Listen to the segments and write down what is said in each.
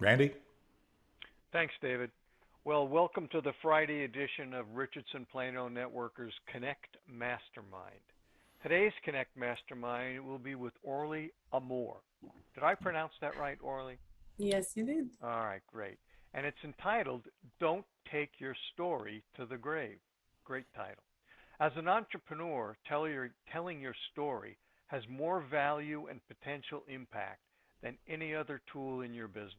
Randy? Thanks, David. Well, welcome to the Friday edition of Richardson Plano Networkers Konnect Mastermind. Today's Konnect Mastermind will be with Orly Amor. Did I pronounce that right, Orly? Yes, you did. All right, great. And it's entitled Don't Take Your Story to the Grave. Great title. As an entrepreneur, telling your story has more value and potential impact than any other tool in your business.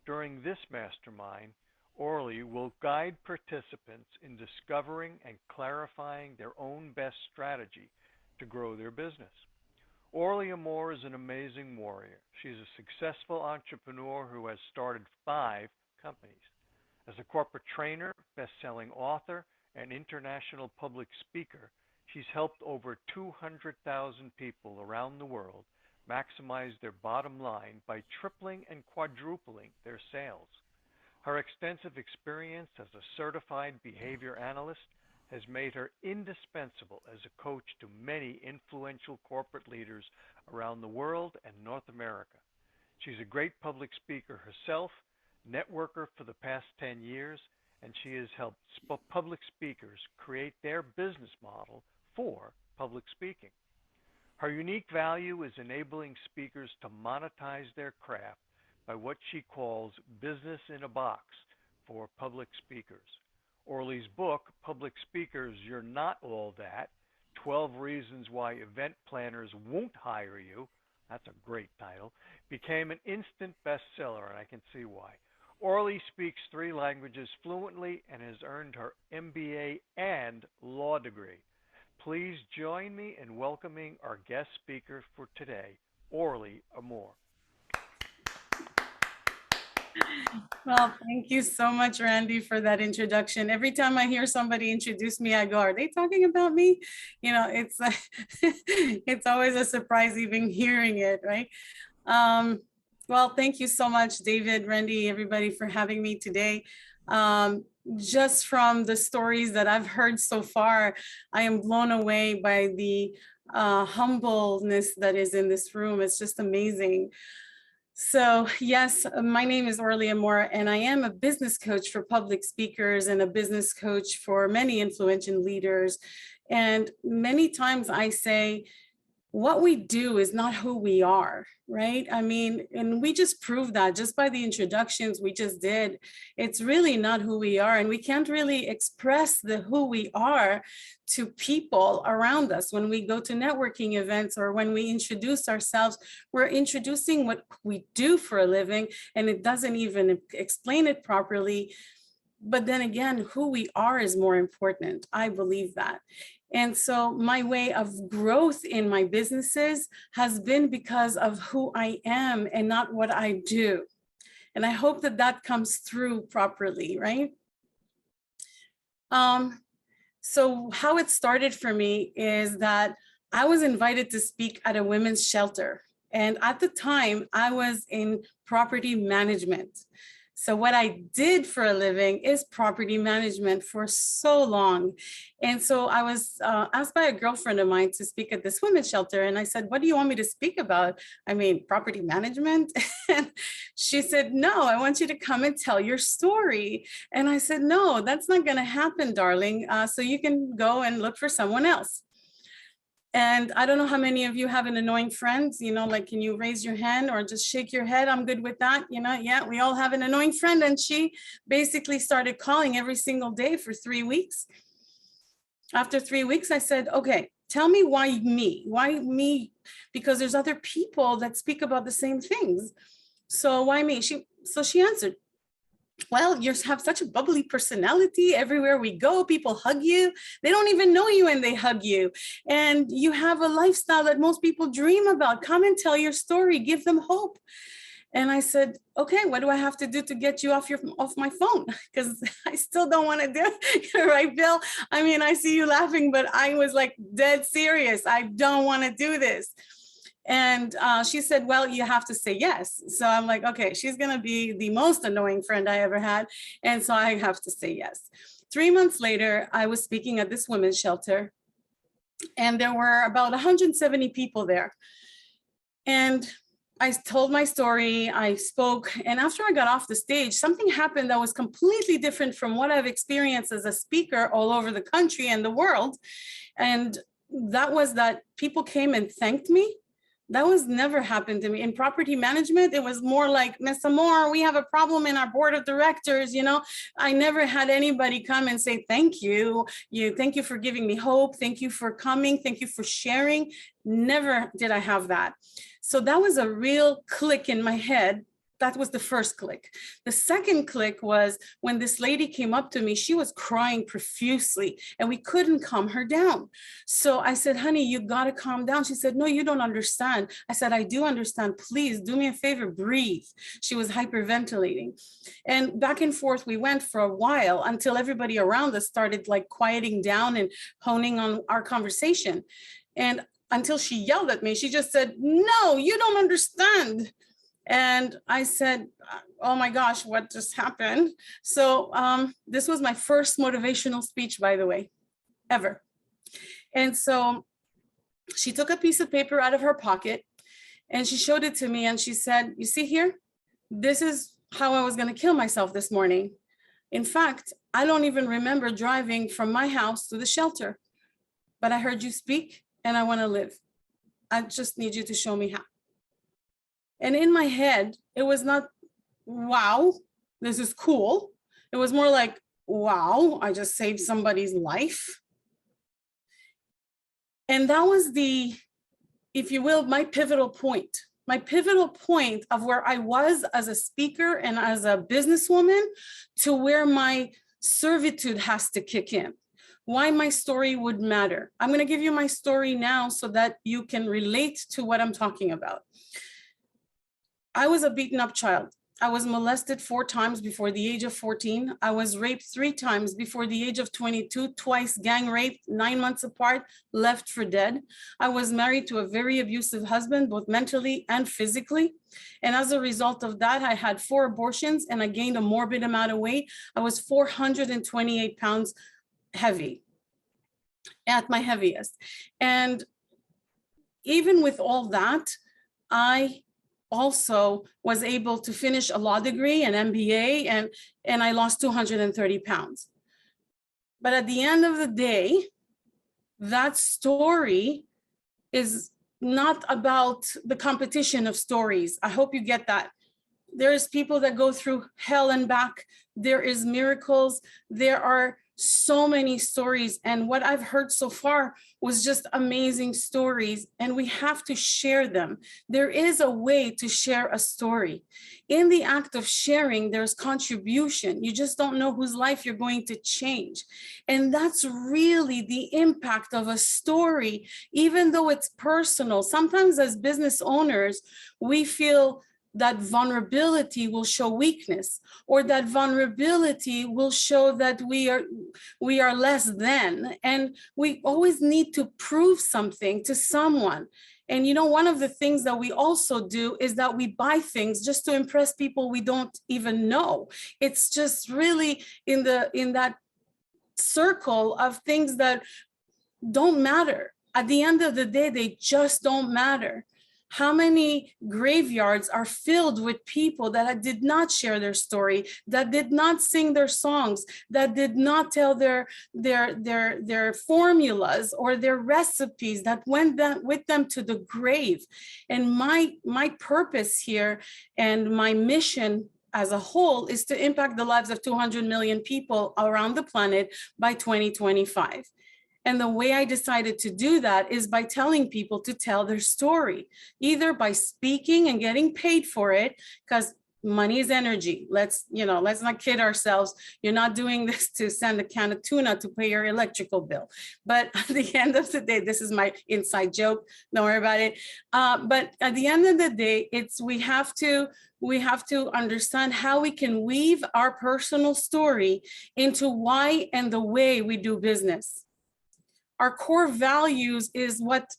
During this mastermind, Orly will guide participants in discovering and clarifying their own best strategy to grow their business. Orly Amor is an amazing warrior. She's a successful entrepreneur who has started 5 companies. As a corporate trainer, best-selling author, and international public speaker, she's helped over 200,000 people around the world maximize their bottom line by tripling and quadrupling their sales. Her extensive experience as a certified behavior analyst has made her indispensable as a coach to many influential corporate leaders around the world and North America. She's a great public speaker herself, networker for the past 10 years, and she has helped public speakers create their business model for public speaking. Her unique value is enabling speakers to monetize their craft by what she calls business in a box for public speakers. Orly's book, Public Speakers, You're Not All That, 12 Reasons Why Event Planners Won't Hire You, that's a great title, became an instant bestseller, and I can see why. Orly speaks 3 languages fluently and has earned her MBA and law degree. Please join me in welcoming our guest speaker for today, Orly Amor. Well, thank you so much, Randy, for that introduction. Every time I hear somebody introduce me, I go, are they talking about me? You know, it's it's always a surprise even hearing it, right? Well, thank you so much, David, Randy, everybody for having me today. Just from the stories that I've heard so far, I am blown away by the humbleness that is in this room. It's just amazing. So yes, my name is Orly Amor, and I am a business coach for public speakers and a business coach for many influential leaders. And many times I say, what we do is not who we are, right? I mean, and we just proved that just by the introductions we just did. It's really not who we are, and we can't really express the who we are to people around us. When we go to networking events or when we introduce ourselves, we're introducing what we do for a living, and it doesn't even explain it properly. But then again, who we are is more important. I believe that. And so my way of growth in my businesses has been because of who I am and not what I do. And I hope that that comes through properly, right? So how it started for me is that I was invited to speak at a women's shelter. And at the time, I was in property management. So what I did for a living is property management for so long. And so I was asked by a girlfriend of mine to speak at this women's shelter. And I said, what do you want me to speak about? I mean, property management? And she said, no, I want you to come and tell your story. And I said, no, that's not going to happen, darling. So you can go and look for someone else. And I don't know how many of you have an annoying friend, you know, like, can you raise your hand or just shake your head? I'm good with that. You know, yeah, we all have an annoying friend. And she basically started calling every single day for 3 weeks. After 3 weeks, I said, okay, tell me why me? Why me? Because there's other people that speak about the same things. So why me? So she answered, well, you have such a bubbly personality. Everywhere we go, people hug you. They don't even know you and they hug you. And you have a lifestyle that most people dream about. Come and tell your story. Give them hope. And I said, okay, what do I have to do to get you off my phone? Because I still don't want to do it. Right, Bill? I mean, I see you laughing, but I was like dead serious. I don't want to do this. And she said, well, you have to say yes. So I'm like, okay, she's going to be the most annoying friend I ever had. And so I have to say yes. 3 months later, I was speaking at this women's shelter, and there were about 170 people there. And I told my story, I spoke, and after I got off the stage, something happened that was completely different from what I've experienced as a speaker all over the country and the world. And that was that people came and thanked me. That was never happened to me. In property management, it was more like, Miss Amor, we have a problem in our board of directors. I never had anybody come and say, thank you. Thank you for giving me hope. Thank you for coming. Thank you for sharing. Never did I have that. So that was a real click in my head. That was the first click. The second click was when this lady came up to me. She was crying profusely and we couldn't calm her down. So I said, honey, you got to calm down. She said, no, you don't understand. I said, I do understand. Please do me a favor, breathe. She was hyperventilating. And back and forth we went for a while until everybody around us started like quieting down and honing on our conversation. And until she yelled at me, she just said, no, you don't understand. And I said, oh my gosh, what just happened? So this was my first motivational speech, by the way, ever. And so she took a piece of paper out of her pocket and she showed it to me and she said, you see here, this is how I was going to kill myself this morning. In fact, I don't even remember driving from my house to the shelter, but I heard you speak and I want to live. I just need you to show me how. And in my head, it was not, wow, this is cool. It was more like, wow, I just saved somebody's life. And that was the, if you will, my pivotal point of where I was as a speaker and as a businesswoman to where my servitude has to kick in. Why my story would matter. I'm going to give you my story now so that you can relate to what I'm talking about. I was a beaten up child. I was molested 4 times before the age of 14. I was raped 3 times before the age of 22, twice gang raped, 9 months apart, left for dead. I was married to a very abusive husband, both mentally and physically. And as a result of that, I had 4 abortions and I gained a morbid amount of weight. I was 428 pounds heavy, at my heaviest. And even with all that, I also was able to finish a law degree, an MBA, and I lost 230 pounds. But at the end of the day, that story is not about the competition of stories. I hope you get that. There's people that go through hell and back. There is miracles. There are so many stories. And what I've heard so far was just amazing stories. And we have to share them. There is a way to share a story. In the act of sharing, there's contribution. You just don't know whose life you're going to change. And that's really the impact of a story, even though it's personal. Sometimes as business owners, we feel that vulnerability will show weakness, or that vulnerability will show that we are less than, and we always need to prove something to someone. And one of the things that we also do is that we buy things just to impress people we don't even know. It's just really in that circle of things that don't matter. At the end of the day, they just don't matter. How many graveyards are filled with people that did not share their story, that did not sing their songs, that did not tell their formulas or their recipes, that went with them to the grave. And my purpose here and my mission as a whole is to impact the lives of 200 million people around the planet by 2025. And the way I decided to do that is by telling people to tell their story, either by speaking and getting paid for it, because money is energy. Let's not kid ourselves. You're not doing this to send a can of tuna to pay your electrical bill. But at the end of the day, this is my inside joke. Don't worry about it. But at the end of the day, we have to understand how we can weave our personal story into why and the way we do business. Our core values is what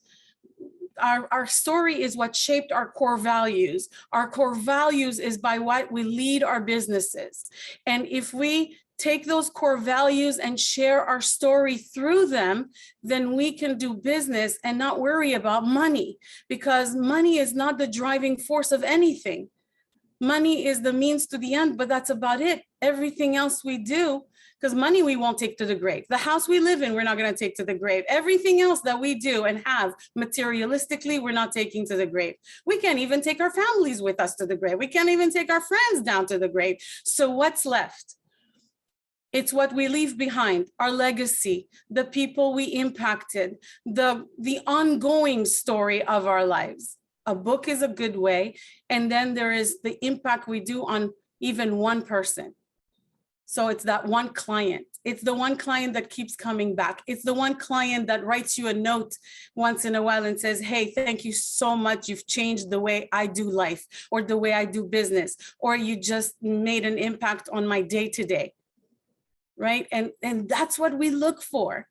our story is, what shaped our core values. Our core values is by what we lead our businesses. And if we take those core values and share our story through them, then we can do business and not worry about money, because money is not the driving force of anything. Money is the means to the end, but that's about it. Everything else we do, because money we won't take to the grave. The house we live in, we're not going to take to the grave. Everything else that we do and have materialistically, we're not taking to the grave. We can't even take our families with us to the grave. We can't even take our friends down to the grave. So what's left? It's what we leave behind, our legacy, the people we impacted, the ongoing story of our lives. A book is a good way. And then there is the impact we do on even one person. So it's that one client. It's the one client that keeps coming back. It's the one client that writes you a note once in a while and says, hey, thank you so much. You've changed the way I do life or the way I do business, or you just made an impact on my day-to-day. Right? And that's what we look for.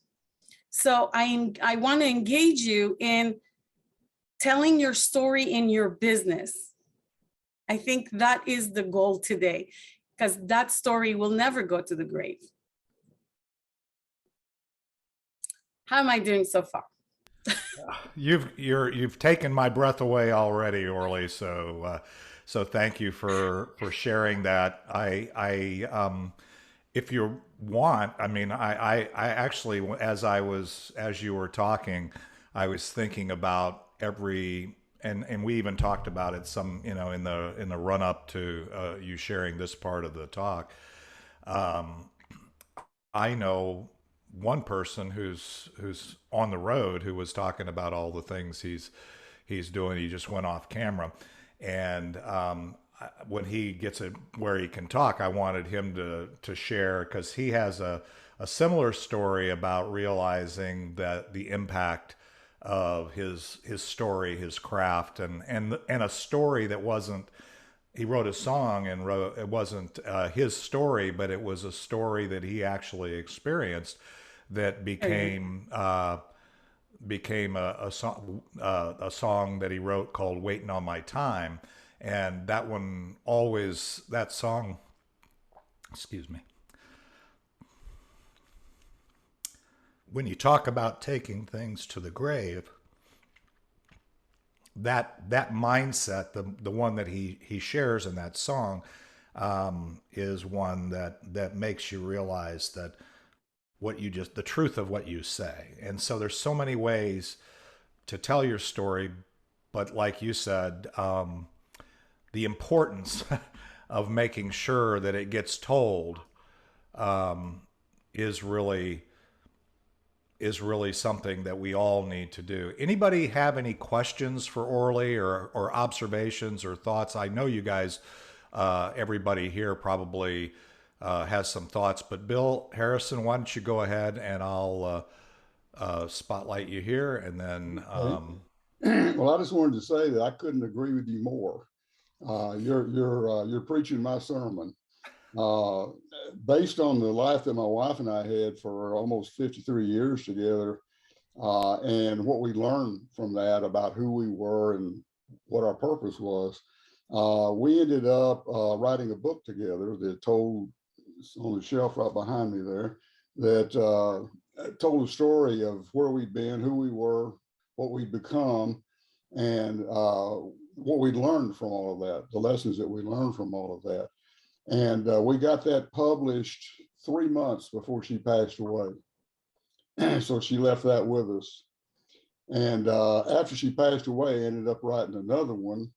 So I want to engage you in telling your story in your business. I think that is the goal today, because that story will never go to the grave. How am I doing so far? You've taken my breath away already, Orly. So thank you for sharing that. If you want, I mean, I actually, as you were talking, I was thinking about and we even talked about it some, in the run up to you sharing this part of the talk. I know one person who's on the road who was talking about all the things he's doing. He just went off camera, and when he gets it where he can talk, I wanted him to share, because he has a similar story about realizing that the impact of his story, his craft, and a story that wasn't. He wrote a song and it wasn't his story, but it was a story that he actually experienced that became a song that he wrote called "Waiting on My Time." And that song, excuse me, when you talk about taking things to the grave, that mindset, the one that he shares in that song, is one that makes you realize that the truth of what you say. And so there's so many ways to tell your story, but like you said, the importance of making sure that it gets told is really something that we all need to do. Anybody have any questions for Orly, or observations or thoughts? I know you guys, everybody here probably has some thoughts, but Bill Harrison, why don't you go ahead and I'll spotlight you here, and then. Well, I just wanted to say that I couldn't agree with you more. You're preaching my sermon. Based on the life that my wife and I had for almost 53 years together, and what we learned from that about who we were and what our purpose was, we ended up writing a book together that told, it's on the shelf right behind me there, that told a story of where we'd been, who we were, what we'd become, and what we learned from all of that, the lessons that we learned from all of that. And we got that published 3 months before she passed away. So she left that with us. And after she passed away, I ended up writing another one,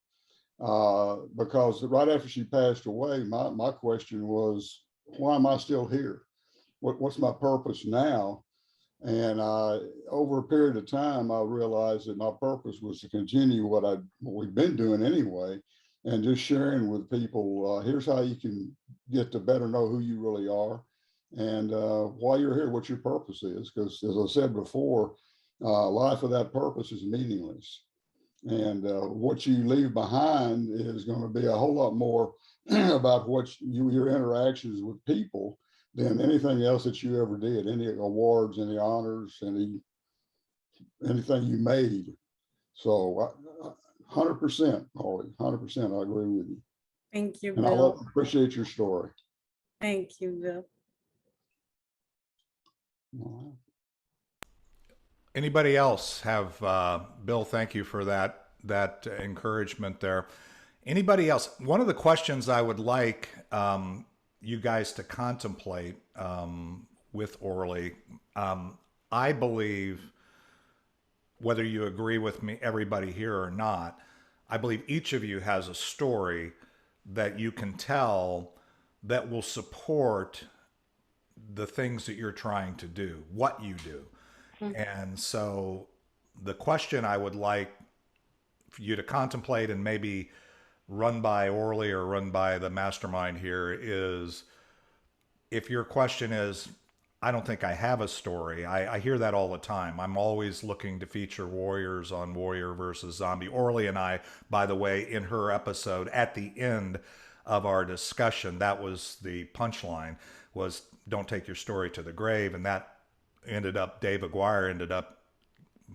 because right after she passed away, my question was, why am I still here? What's my purpose now? And over a period of time, I realized that my purpose was to continue what we've been doing anyway, and just sharing with people, here's how you can get to better know who you really are, and why you're here, what your purpose is. Because as I said before, life without purpose is meaningless. And what you leave behind is going to be a whole lot more about your interactions with people than anything else that you ever did, any awards, any honors, anything you made. So 100%, Orly, 100%, I agree with you. Thank you, And I Bill. appreciate your story. Thank you, Bill. Wow. Anybody else have, Bill, thank you for that encouragement there. Anybody else? One of the questions I would like you guys to contemplate with Orly, I believe, whether you agree with me, everybody here or not, I believe each of you has a story that you can tell that will support the things that you're trying to do, what you do. And so the question I would like for you to contemplate and maybe run by Orly or run by the mastermind here is, if your question is, I don't think I have a story. I hear that all the time. I'm always looking to feature warriors on warrior versus zombie. Orly and I, by the way, in her episode, at the end of our discussion, that was the punchline, was don't take your story to the grave. And that ended up, Dave Aguirre ended up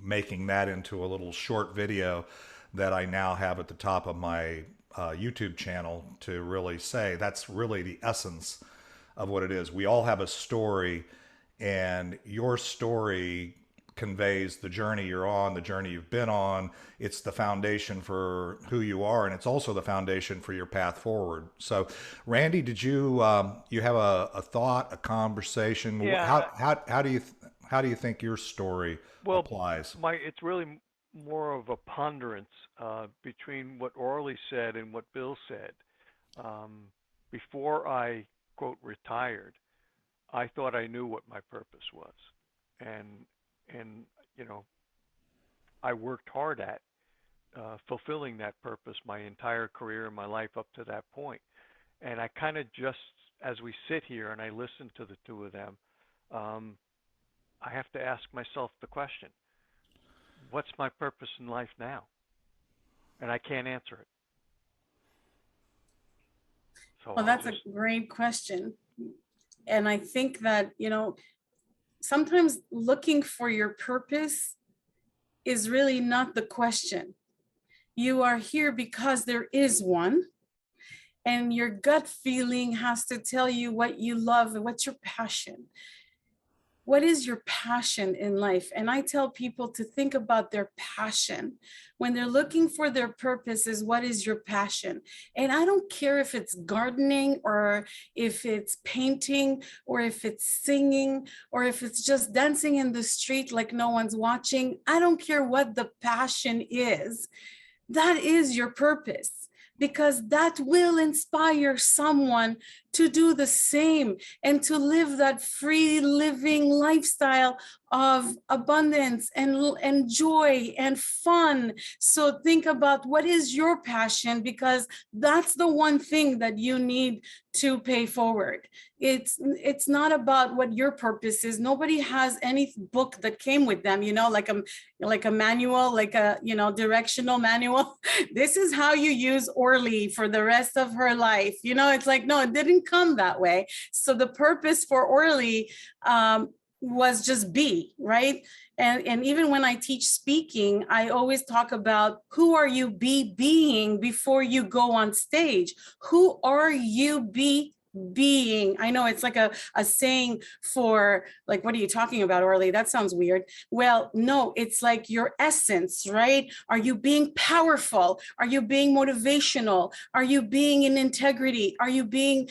making that into a little short video that I now have at the top of my YouTube channel to really say that's really the essence of what it is. We all have a story, and your story conveys the journey you're on, the journey you've been on. It's the foundation for who you are, and it's also the foundation for your path forward. So, Randy, did you you have a thought, a conversation? Yeah. How do you think your story Well, applies? it's really more of a ponderance between what Orly said and what Bill said. Before I, quote, retired, I thought I knew what my purpose was. And you know, I worked hard at fulfilling that purpose my entire career and my life up to that point. And I kind of just, as we sit here and I listen to the two of them, I have to ask myself the question, what's my purpose in life now? And I can't answer it. So Well, that's a great question. And I think that, sometimes looking for your purpose is really not the question. You are here because there is one, and your gut feeling has to tell you what you love and what's your passion. What is your passion in life? And I tell people to think about their passion. When they're looking for their purpose, is what is your passion? And I don't care if it's gardening or if it's painting or if it's singing or if it's just dancing in the street like no one's watching. I don't care what the passion is. That is your purpose, because that will inspire someone to do the same and to live that free living lifestyle of abundance and joy and fun. So think about what is your passion, because that's the one thing that you need to pay forward. It's not about what your purpose is. Nobody has any book that came with them, like a manual, like a directional manual. This is how you use Orly for the rest of her life. It's like, no, it didn't come that way. So the purpose for Orly was just be, right? And even when I teach speaking, I always talk about who are you being before you go on stage. Who are you being? I know it's like a saying for like, what are you talking about, Orly? That sounds weird. Well, no, it's like your essence, right? Are you being powerful? Are you being motivational? Are you being in integrity? Are you being,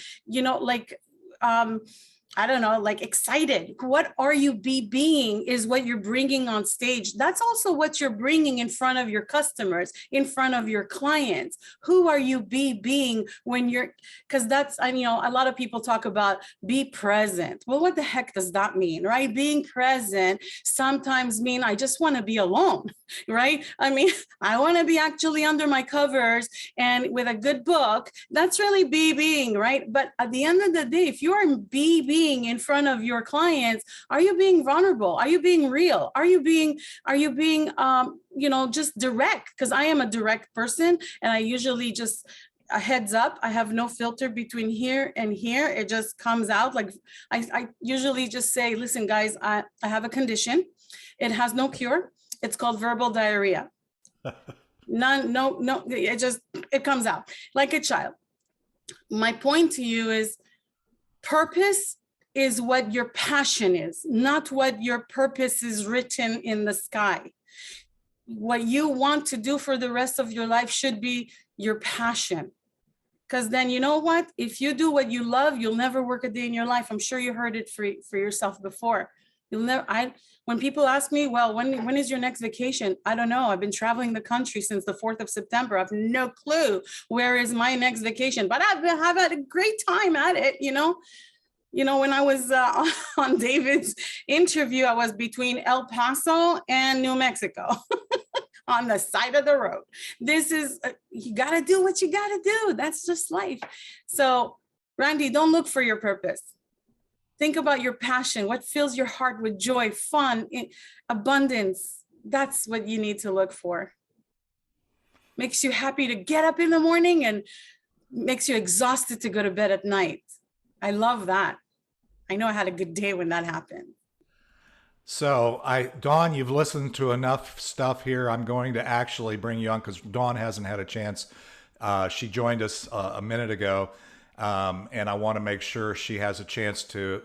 I don't know, like excited? What are you being is what you're bringing on stage. That's also what you're bringing in front of your customers, in front of your clients. Who are you being when you're, because that's, a lot of people talk about be present. Well, what the heck does that mean, right? Being present sometimes mean I just want to be alone, right? I want to be actually under my covers and with a good book. That's really being, right? But at the end of the day, if you are being in front of your clients, are you being vulnerable? Are you being real? Are you being just direct? Because I am a direct person, and I usually just a heads up, I have no filter between here and here. It just comes out. Like I usually just say, listen, guys, I have a condition. It has no cure. It's called verbal diarrhea. No, it comes out like a child. My point to you is purpose is what your passion is, not what your purpose is written in the sky. What you want to do for the rest of your life should be your passion. Because then, you know what? If you do what you love, you'll never work a day in your life. I'm sure you heard it for yourself before. You'll never, when people ask me, well, when is your next vacation? I don't know. I've been traveling the country since the 4th of September. I have no clue where is my next vacation, but I've had a great time at it, you know? When I was on David's interview, I was between El Paso and New Mexico on the side of the road. This is, you got to do what you got to do. That's just life. So, Randy, don't look for your purpose. Think about your passion, what fills your heart with joy, fun, abundance. That's what you need to look for. Makes you happy to get up in the morning and makes you exhausted to go to bed at night. I love that. I know I had a good day when that happened. So Dawn, you've listened to enough stuff here. I'm going to actually bring you on because Dawn hasn't had a chance. She joined us a minute ago. And I want to make sure she has a chance to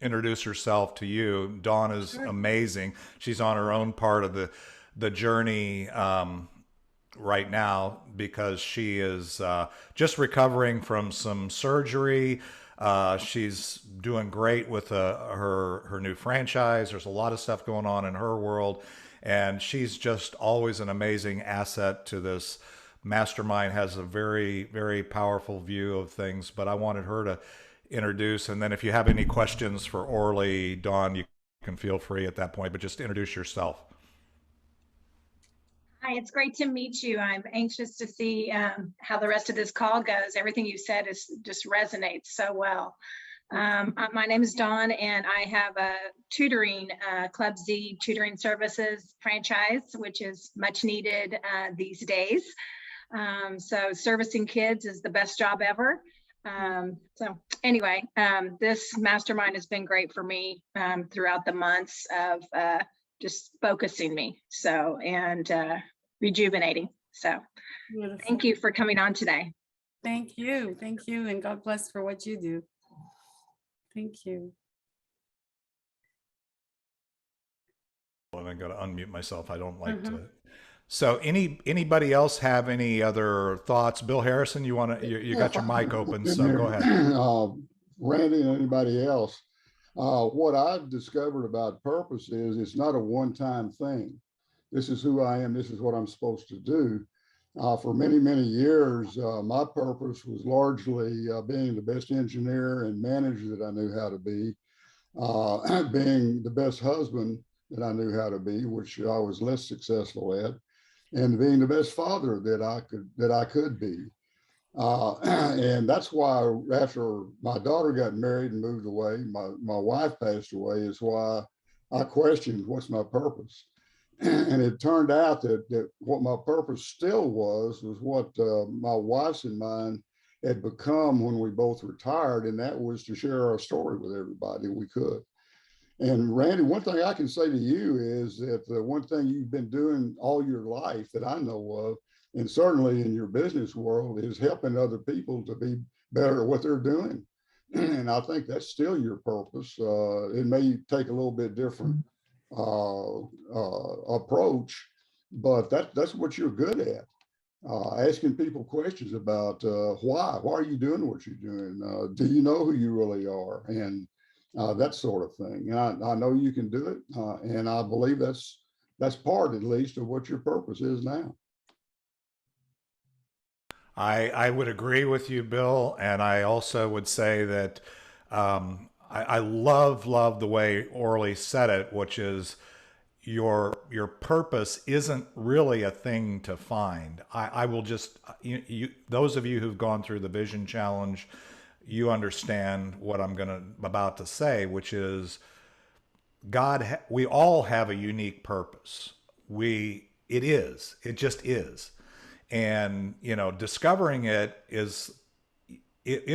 introduce herself to you. Dawn is amazing. She's on her own part of the journey right now because she is just recovering from some surgery. She's doing great with her new franchise. There's a lot of stuff going on in her world, and she's just always an amazing asset to this mastermind. Has a very, very powerful view of things, but I wanted her to introduce. And then if you have any questions for Orly, Dawn, you can feel free at that point, but just introduce yourself. Hi, it's great to meet you. I'm anxious to see how the rest of this call goes. Everything you said just resonates so well. My name is Dawn, and I have a tutoring, Club Z tutoring services franchise, which is much needed these days. So servicing kids is the best job ever. So anyway, this mastermind has been great for me throughout the months of just focusing me, and rejuvenating. So beautiful. Thank you for coming on today. Thank you, and God bless for what you do. Thank you. And I got to unmute myself. I don't like to. So anybody else have any other thoughts? Bill Harrison, you got your mic open, so go ahead. Randy and anybody else, what I've discovered about purpose is it's not a one-time thing. This is who I am. This is what I'm supposed to do. For many, many years, my purpose was largely being the best engineer and manager that I knew how to be, being the best husband that I knew how to be, which I was less successful at, and being the best father that I could be. And that's why after my daughter got married and moved away, my wife passed away, is why I questioned what's my purpose. And it turned out that what my purpose still was what my wife's and mine had become when we both retired, and that was to share our story with everybody we could. And Randy, one thing I can say to you is that the one thing you've been doing all your life that I know of, and certainly in your business world, is helping other people to be better at what they're doing. And I think that's still your purpose. It may take a little bit different approach, but that's what you're good at. Asking people questions about why are you doing what you're doing? Do you know who you really are? And that sort of thing. And I know you can do it, and I believe that's part, at least, of what your purpose is now. I would agree with you, Bill, and I also would say that I love the way Orly said it, which is your purpose isn't really a thing to find. I will just those of you who've gone through the Vision Challenge, you understand what I'm about to say, which is we all have a unique purpose. It just is. And, discovering it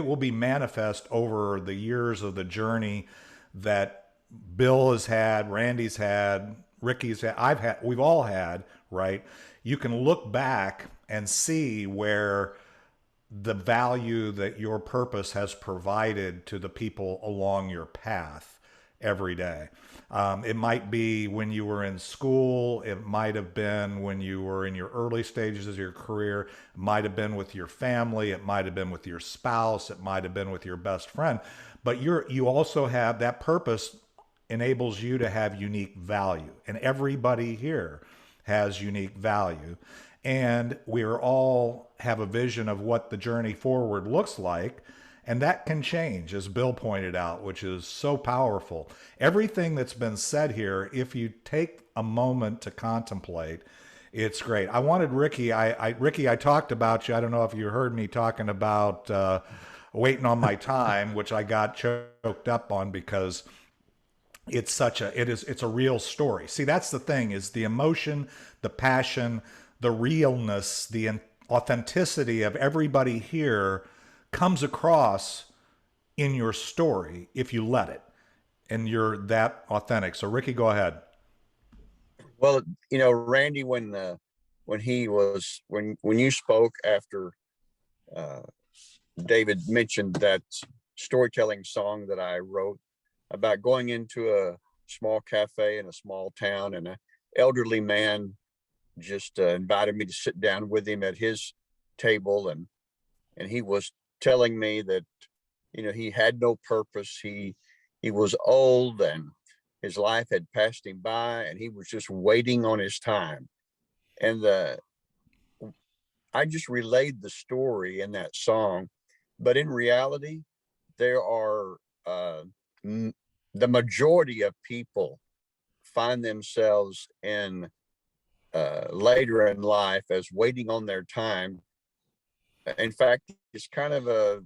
will be manifest over the years of the journey that Bill has had, Randy's had, Ricky's had, we've all had, right? You can look back and see where the value that your purpose has provided to the people along your path every day. It might be when you were in school. It might have been when you were in your early stages of your career. It might have been with your family. It might have been with your spouse. It might have been with your best friend. But you also have that purpose enables you to have unique value. And everybody here has unique value. And we're all have a vision of what the journey forward looks like. And that can change, as Bill pointed out, which is so powerful. Everything that's been said here, if you take a moment to contemplate, it's great. I wanted Ricky, Ricky, I talked about you. I don't know if you heard me talking about waiting on my time, which I got choked up on because it's a real story. See, that's the thing, is the emotion, the passion, the realness, the authenticity of everybody here comes across in your story if you let it, and you're that authentic. So Ricky, go ahead. Well, Randy, when you spoke after David mentioned that storytelling song that I wrote about going into a small cafe in a small town, and an elderly man just invited me to sit down with him at his table, and he was telling me that he had no purpose. He was old and his life had passed him by, and he was just waiting on his time. And I just relayed the story in that song, but in reality, there are the majority of people find themselves in later in life as waiting on their time. In fact, it's kind of a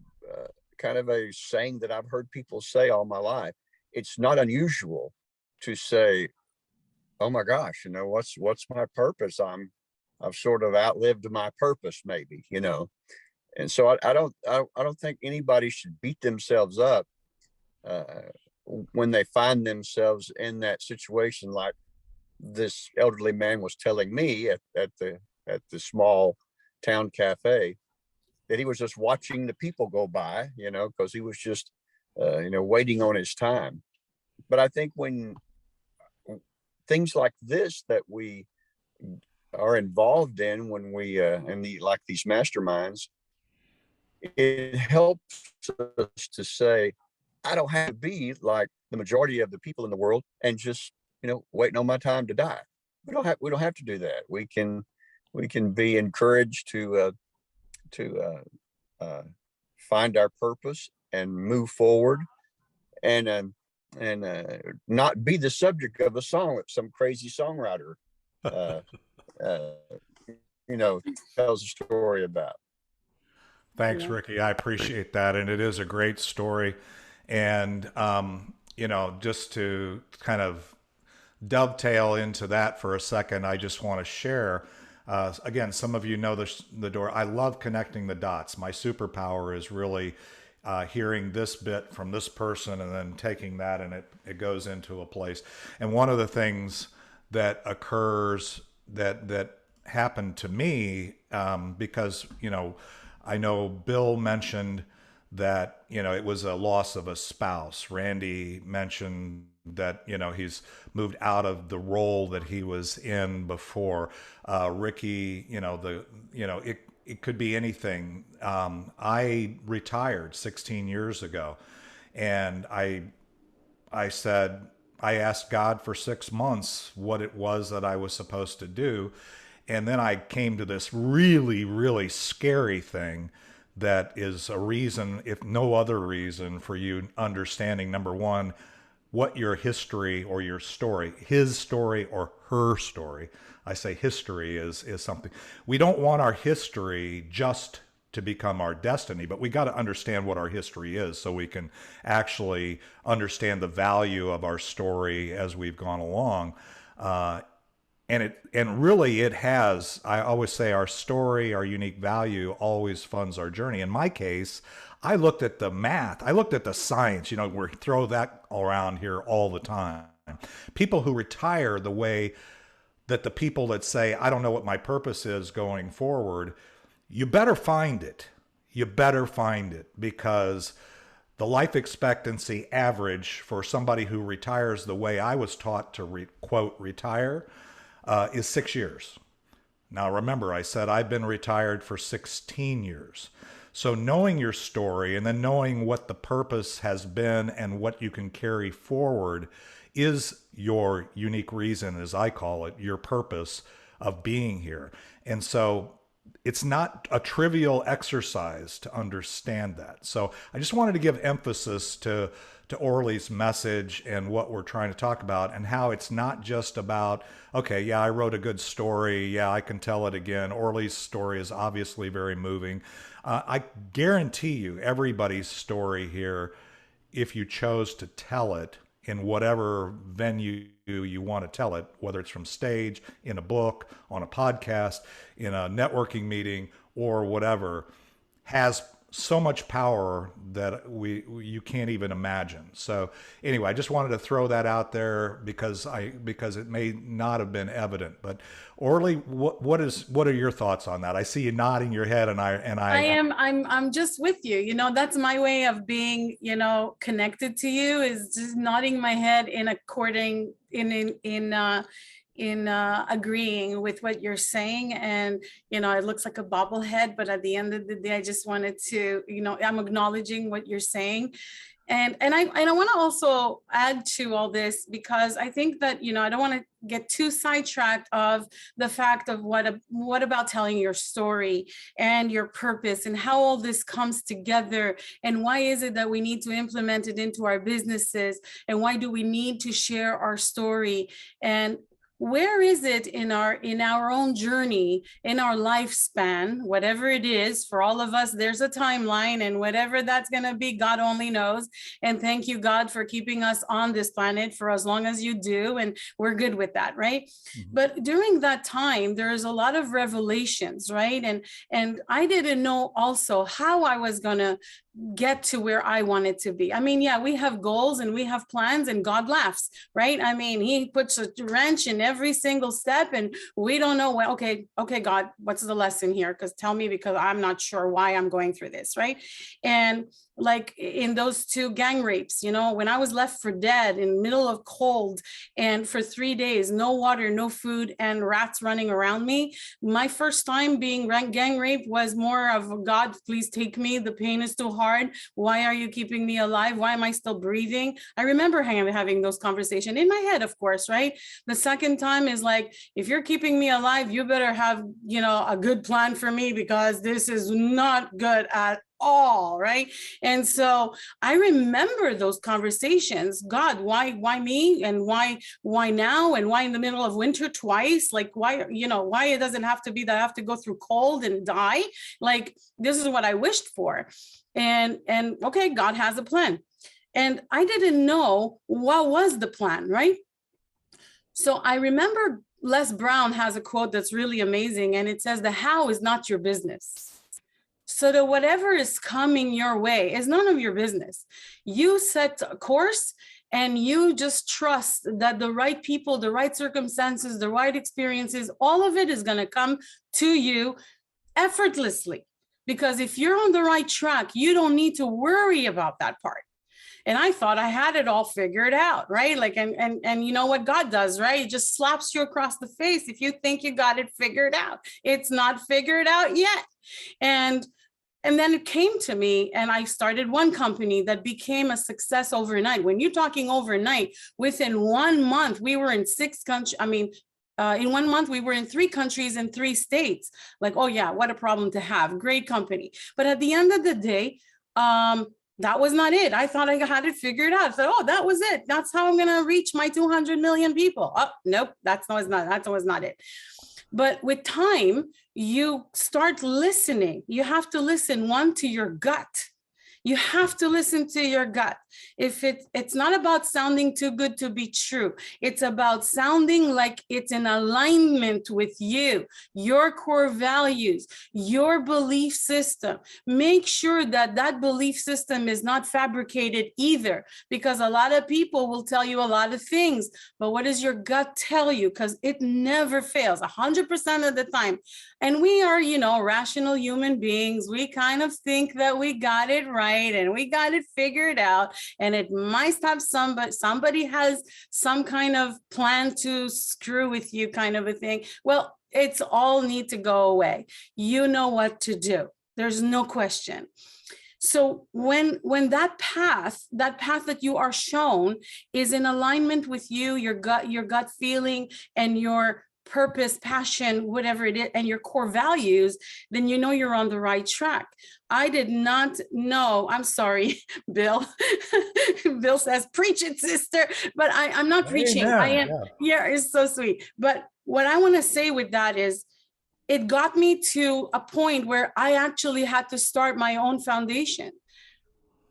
saying that I've heard people say all my life. It's not unusual to say, "Oh my gosh, what's my purpose? I've sort of outlived my purpose, maybe." And so I don't think anybody should beat themselves up when they find themselves in that situation, like this elderly man was telling me at the small town cafe, that he was just watching the people go by, because he was just waiting on his time. But I think when things like this that we are involved in, when we like these masterminds, it helps us to say, I don't have to be like the majority of the people in the world and just waiting on my time to die. We don't have to do that. We can be encouraged to find our purpose and move forward, and not be the subject of a song that some crazy songwriter tells a story about. Thanks, Ricky. I appreciate that. And it is a great story. And, just to kind of dovetail into that for a second, I just want to share, again, some of you know the door. I love connecting the dots. My superpower is really hearing this bit from this person and then taking that and it goes into a place. And one of the things that occurs that happened to me, because, I know Bill mentioned that, it was a loss of a spouse. Randy mentioned that, he's moved out of the role that he was in before. Ricky, it could be anything. I retired 16 years ago, and I asked God for 6 months what it was that I was supposed to do. And then I came to this really, really scary thing that is a reason, if no other reason, for you understanding, number one, what your history or your story, his story or her story. I say history is something. We don't want our history just to become our destiny, but we got to understand what our history is so we can actually understand the value of our story as we've gone along. And really it has, I always say, our story, our unique value always funds our journey. In my case, I looked at the math, I looked at the science, we throw that around here all the time. People who retire the way that the people that say, I don't know what my purpose is going forward, you better find it. you better find it, because the life expectancy average for somebody who retires the way I was taught to quote retire is 6 years. Now remember, I said I've been retired for 16 years. So knowing your story and then knowing what the purpose has been and what you can carry forward is your unique reason, as I call it, your purpose of being here. And so it's not a trivial exercise to understand that. So I just wanted to give emphasis to Orly's message and what we're trying to talk about, and how it's not just about, okay, yeah, I wrote a good story. Yeah, I can tell it again. Orly's story is obviously very moving. I guarantee you everybody's story here, if you chose to tell it in whatever venue you want to tell it, whether it's from stage, in a book, on a podcast, in a networking meeting, or whatever, has so much power that you can't even imagine. So anyway, I just wanted to throw that out there because it may not have been evident. But Orly, what are your thoughts on that? I see you nodding your head, and I'm just with you. You know, that's my way of being, you know, connected to you, is just nodding my head in agreeing with what you're saying. And, you know, it looks like a bobblehead, but at the end of the day, I just wanted to, you know, I'm acknowledging what you're saying. And I want to also add to all this, because I think that, you know, I don't want to get too sidetracked of the fact of what about telling your story and your purpose and how all this comes together, and why is it that we need to implement it into our businesses, and why do we need to share our story, and where is it in our own journey, in our lifespan, whatever it is. For all of us, there's a timeline, and whatever that's going to be, God only knows. And thank you, God, for keeping us on this planet for as long as you do, and we're good with that, right? Mm-hmm. But during that time, there's a lot of revelations, right? And I didn't know also how I was going to get to where I wanted to be. I mean, yeah, we have goals and we have plans, and God laughs, right? I mean, he puts a wrench in every single step, and we don't know what, okay, God, what's the lesson here? Because tell me, because I'm not sure why I'm going through this, right? And like in those 2 gang rapes, you know, when I was left for dead in the middle of cold and for 3 days, no water, no food, and rats running around me, my first time being gang raped was more of, God, please take me. The pain is too hard. Why are you keeping me alive? Why am I still breathing? I remember having those conversations in my head, of course, right? The second time is like, if you're keeping me alive, you better have, you know, a good plan for me, because this is not good at all, right? And so I remember those conversations. God, why me? And why now? And why in the middle of winter twice? Like, why, you know, why it doesn't have to be that I have to go through cold and die? Like, this is what I wished for. And okay, God has a plan. And I didn't know what was the plan, right? So I remember Les Brown has a quote that's really amazing. And it says, the how is not your business. So that whatever is coming your way is none of your business. You set a course, and you just trust that the right people, the right circumstances, the right experiences, all of it is going to come to you effortlessly. Because if you're on the right track, you don't need to worry about that part. And I thought I had it all figured out, right? Like, and you know what God does, right? It just slaps you across the face if you think you got it figured out. It's not figured out yet. And then it came to me, and I started one company that became a success overnight. When you're talking overnight, within 1 month, we were in 6 countries. I mean, in 1 month, we were in 3 countries and 3 states. Like, oh yeah, what a problem to have. Great company. But at the end of the day, that was not it. I thought I had it figured out. I thought, oh, that was it. That's how I'm going to reach my 200 million people. Oh, nope, that was not it. But with time, you start listening. You have to listen, one, to your gut. You have to listen to your gut. If it's not about sounding too good to be true. It's about sounding like it's in alignment with you, your core values, your belief system. Make sure that that belief system is not fabricated either, because a lot of people will tell you a lot of things, but what does your gut tell you? Because it never fails. 100% of the time, And we are, you know, rational human beings. We kind of think that we got it right and we got it figured out. And it might have somebody has some kind of plan to screw with you, kind of a thing. Well, it's all need to go away. You know what to do. There's no question. So when that path that you are shown is in alignment with you, your gut feeling and your purpose, passion, whatever it is, and your core values, then you know you're on the right track. I did not know, I'm sorry, Bill. Bill says, preach it, sister. But I'm not preaching. Amen. I am, yeah, it's so sweet. But what I want to say with that is, it got me to a point where I actually had to start my own foundation,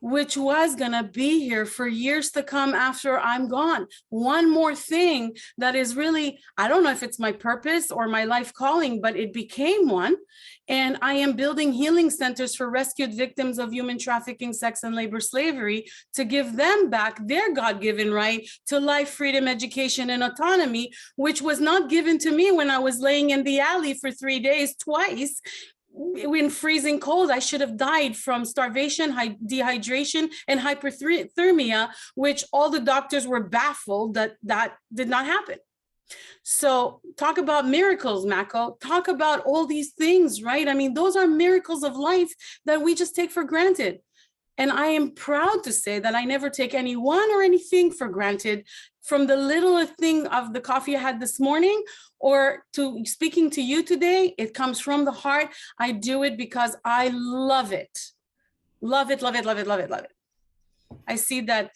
which was going to be here for years to come after I'm gone. One more thing that is really, I don't know if it's my purpose or my life calling, but it became one. And I am building healing centers for rescued victims of human trafficking, sex, and labor slavery to give them back their God-given right to life, freedom, education, and autonomy, which was not given to me when I was laying in the alley for 3 days twice. In freezing cold, I should have died from starvation, dehydration, and hypothermia, which all the doctors were baffled that did not happen. So talk about miracles, Mako. Talk about all these things, right? I mean, those are miracles of life that we just take for granted. And I am proud to say that I never take anyone or anything for granted, from the littlest thing of the coffee I had this morning or to speaking to you today. It comes from the heart. I do it because I love it. Love it, love it, love it, love it, love it. I see that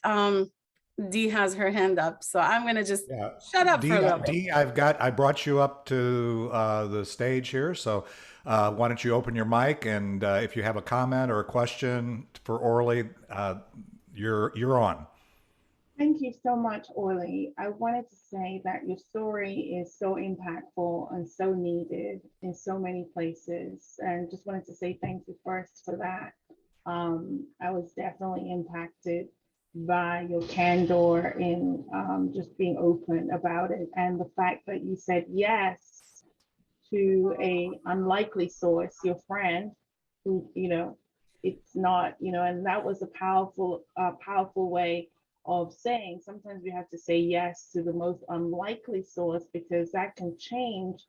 Dee has her hand up, so I'm gonna just shut up for a little bit. Dee, I brought you up to the stage here, so why don't you open your mic, and if you have a comment or a question for Orly, you're on. Thank you so much, Orly. I wanted to say that your story is so impactful and so needed in so many places, and just wanted to say thank you first for that. I was definitely impacted by your candor in just being open about it, and the fact that you said yes to a unlikely source, your friend, who, you know, it's not, you know, and that was a powerful way of saying sometimes we have to say yes to the most unlikely source, because that can change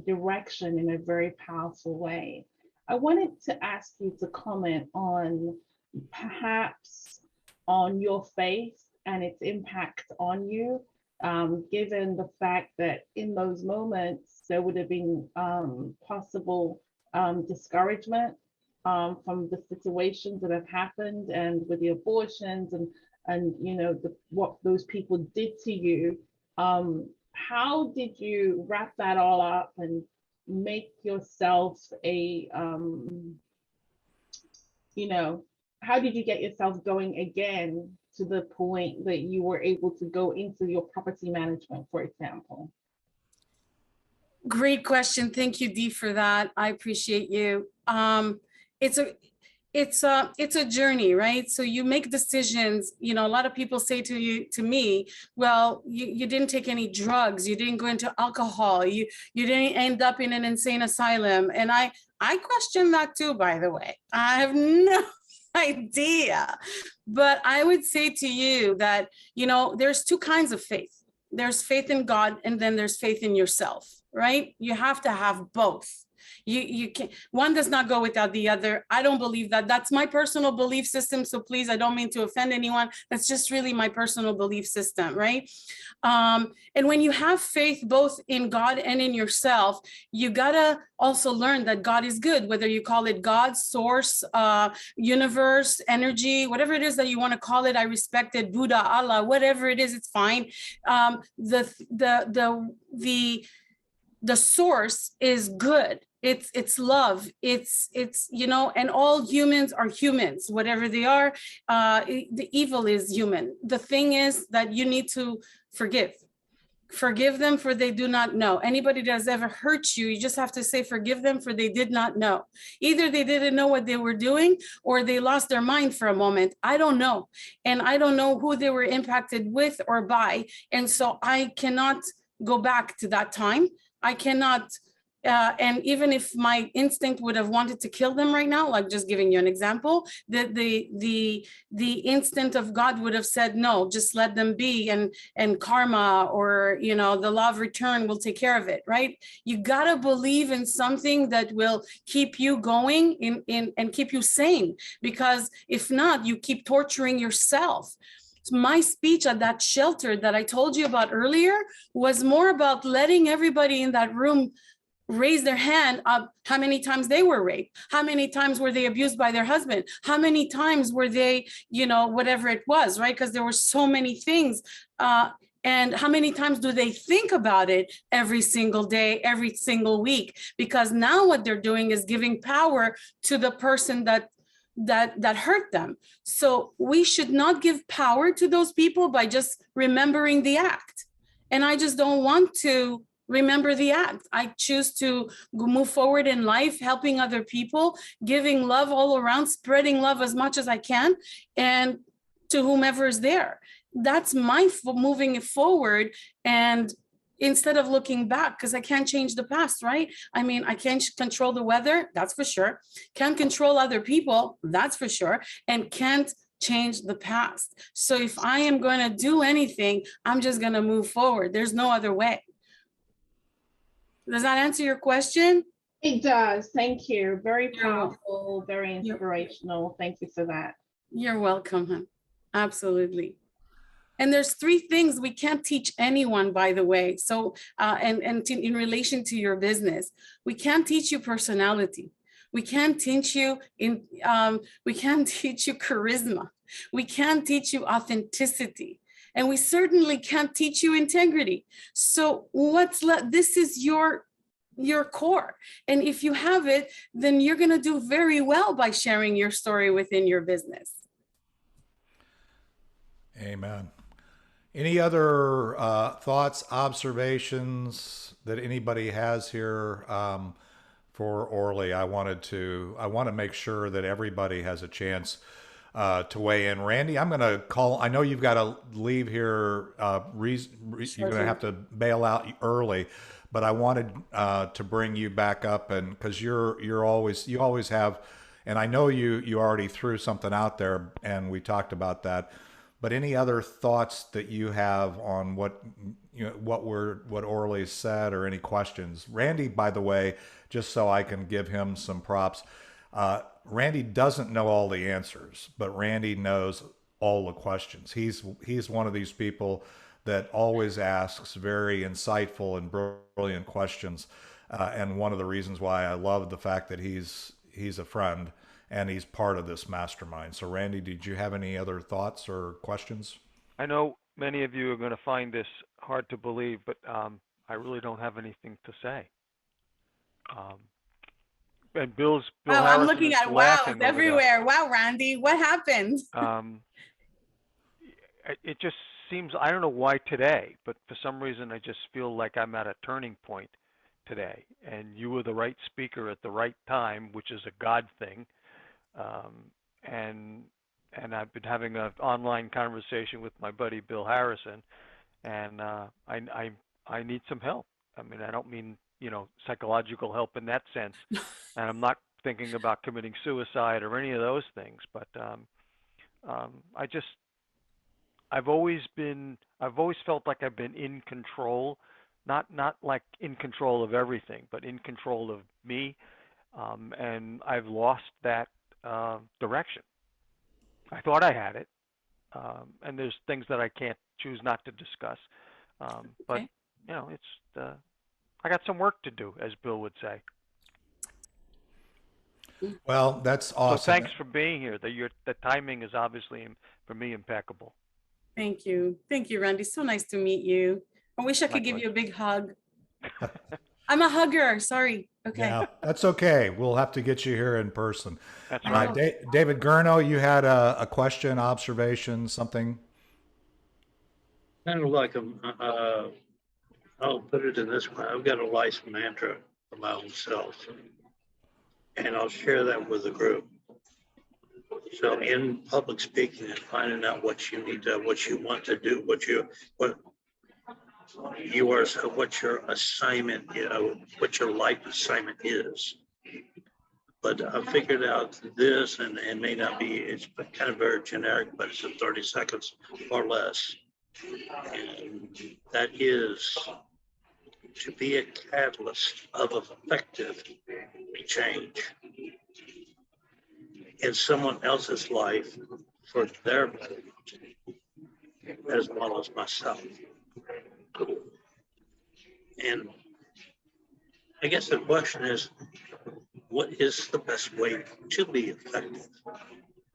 direction in a very powerful way. I wanted to ask you to comment on perhaps on your faith and its impact on you, given the fact that in those moments there would have been possible discouragement from the situations that have happened, and with the abortions and you know what those people did to you. How did you wrap that all up and make yourself a you know, how did you get yourself going again to the point that you were able to go into your property management, for example? Great question. Thank you, Dee, for that. I appreciate you. It's a journey, right? So you make decisions. You know, a lot of people say to me, well, you didn't take any drugs, you didn't go into alcohol, you didn't end up in an insane asylum. And I question that too, by the way. I have no idea. But I would say to you that, you know, there's two kinds of faith. There's faith in God, and then there's faith in yourself, right? You have to have both. You can't, one does not go without the other. I don't believe that. That's my personal belief system. So please, I don't mean to offend anyone. That's just really my personal belief system, right? And when you have faith both in God and in yourself, you gotta also learn that God is good, whether you call it God, source, universe, energy, whatever it is that you want to call it. I respect it, Buddha, Allah, whatever it is, it's fine. The source is good. It's love. It's you know, and all humans are humans, whatever they are. The evil is human. The thing is that you need to forgive them, for they do not know. Anybody that has ever hurt you, you just have to say forgive them, for they did not know. Either they didn't know what they were doing, or they lost their mind for a moment. I don't know, and I don't know who they were impacted with or by, and so I cannot go back to that time. I cannot and even if my instinct would have wanted to kill them right now, like just giving you an example, the instinct of God would have said, no, just let them be, and karma, or, you know, the law of return will take care of it, right? You gotta believe in something that will keep you going and keep you sane, because if not, you keep torturing yourself. My speech at that shelter that I told you about earlier was more about letting everybody in that room raise their hand up, how many times they were raped, how many times were they abused by their husband, how many times were they, you know, whatever it was, right? Because there were so many things. And how many times do they think about it every single day, every single week? Because now what they're doing is giving power to the person that hurt them. So we should not give power to those people by just remembering the act. And I just don't want to remember the act. I choose to move forward in life, helping other people, giving love all around, spreading love as much as I can, and to whomever is there. That's my moving it forward. And instead of looking back, because I can't change the past, right? I mean, I can't control the weather, that's for sure. Can't control other people, that's for sure. And can't change the past. So if I am going to do anything, I'm just going to move forward. There's no other way. Does that answer your question? It does. Thank you. Very powerful, very inspirational. Thank you for that. You're welcome, hon. Absolutely. And there's 3 things we can't teach anyone, by the way. So, in relation to your business, we can't teach you personality. We can't teach you we can't teach you charisma. We can't teach you authenticity. And we certainly can't teach you integrity. So what's left? This is your core. And if you have it, then you're going to do very well by sharing your story within your business. Amen. Any other thoughts, observations that anybody has here for Orly? I want to make sure that everybody has a chance to weigh in. Randy, I'm going to call. I know you've got to leave here. You're going to have to bail out early, but I wanted to bring you back up, and because you always have, and I know you already threw something out there, and we talked about that. But any other thoughts that you have on what Orly said, or any questions? Randy, by the way, just so I can give him some props, Randy doesn't know all the answers, but Randy knows all the questions. He's one of these people that always asks very insightful and brilliant questions, and one of the reasons why I love the fact that he's a friend and he's part of this mastermind. So Randy, did you have any other thoughts or questions? I know many of you are going to find this hard to believe, but I really don't have anything to say. And Bill Wow, I'm looking at wows everywhere. That. Wow, Randy, what happened? It just seems, I don't know why today, but for some reason I just feel like I'm at a turning point today. And you were the right speaker at the right time, which is a God thing. And I've been having an online conversation with my buddy Bill Harrison, and I need some help. I mean, I don't mean, psychological help in that sense, and I'm not thinking about committing suicide or any of those things. But I've always felt like I've been in control, not like in control of everything, but in control of me, and I've lost that direction. I thought I had it, and there's things that I can't choose not to discuss. But it's I got some work to do, as Bill would say. Well, that's awesome. So thanks for being here. The timing is obviously for me impeccable. Thank you, Randy. So nice to meet you. I wish I could give you a big hug. I'm a hugger. Sorry. Okay. Yeah, that's okay. We'll have to get you here in person. That's right. David Gurno, you had a question, observation, something? Kind of like I'll put it in this way. I've got a life mantra for my own self, and I'll share that with the group. So in public speaking and finding out what you need to, what you want to do, what your assignment, what your life assignment is. But I figured out this, and it may not be, it's kind of very generic, but it's in 30 seconds or less. And that is to be a catalyst of effective change in someone else's life for their betterment, as well as myself. And I guess the question is, what is the best way to be effective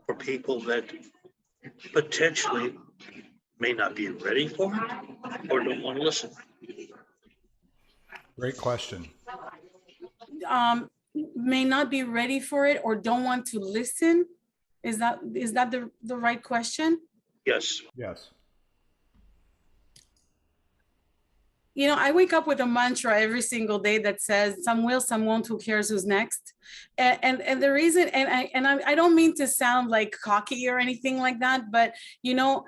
for people that potentially may not be ready for it or don't want to listen? Great question. May not be ready for it or don't want to listen. Is that the right question? Yes. Yes. You know, I wake up with a mantra every single day that says, some will, some won't, who cares who's next? And the reason, I don't mean to sound like cocky or anything like that, but you know,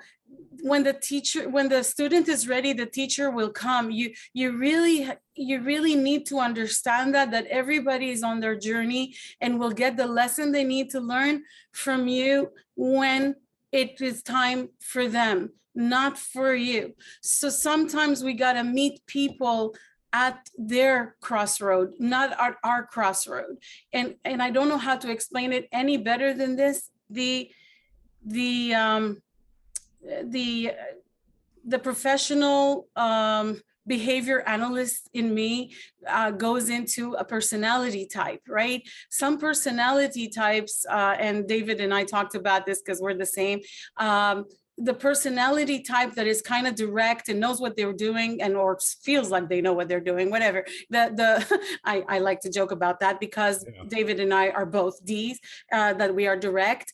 when the student is ready, the teacher will come. You really need to understand that everybody is on their journey and will get the lesson they need to learn from you when it is time for them, not for you. So sometimes we got to meet people at their crossroad, not at our crossroad. And I don't know how to explain it any better than this. The professional behavior analyst in me goes into a personality type, right? Some personality types, and David and I talked about this because we're the same. The personality type that is kind of direct and knows what they're doing and or feels like they know what they're doing, whatever. I like to joke about that because David and I are both Ds, that we are direct.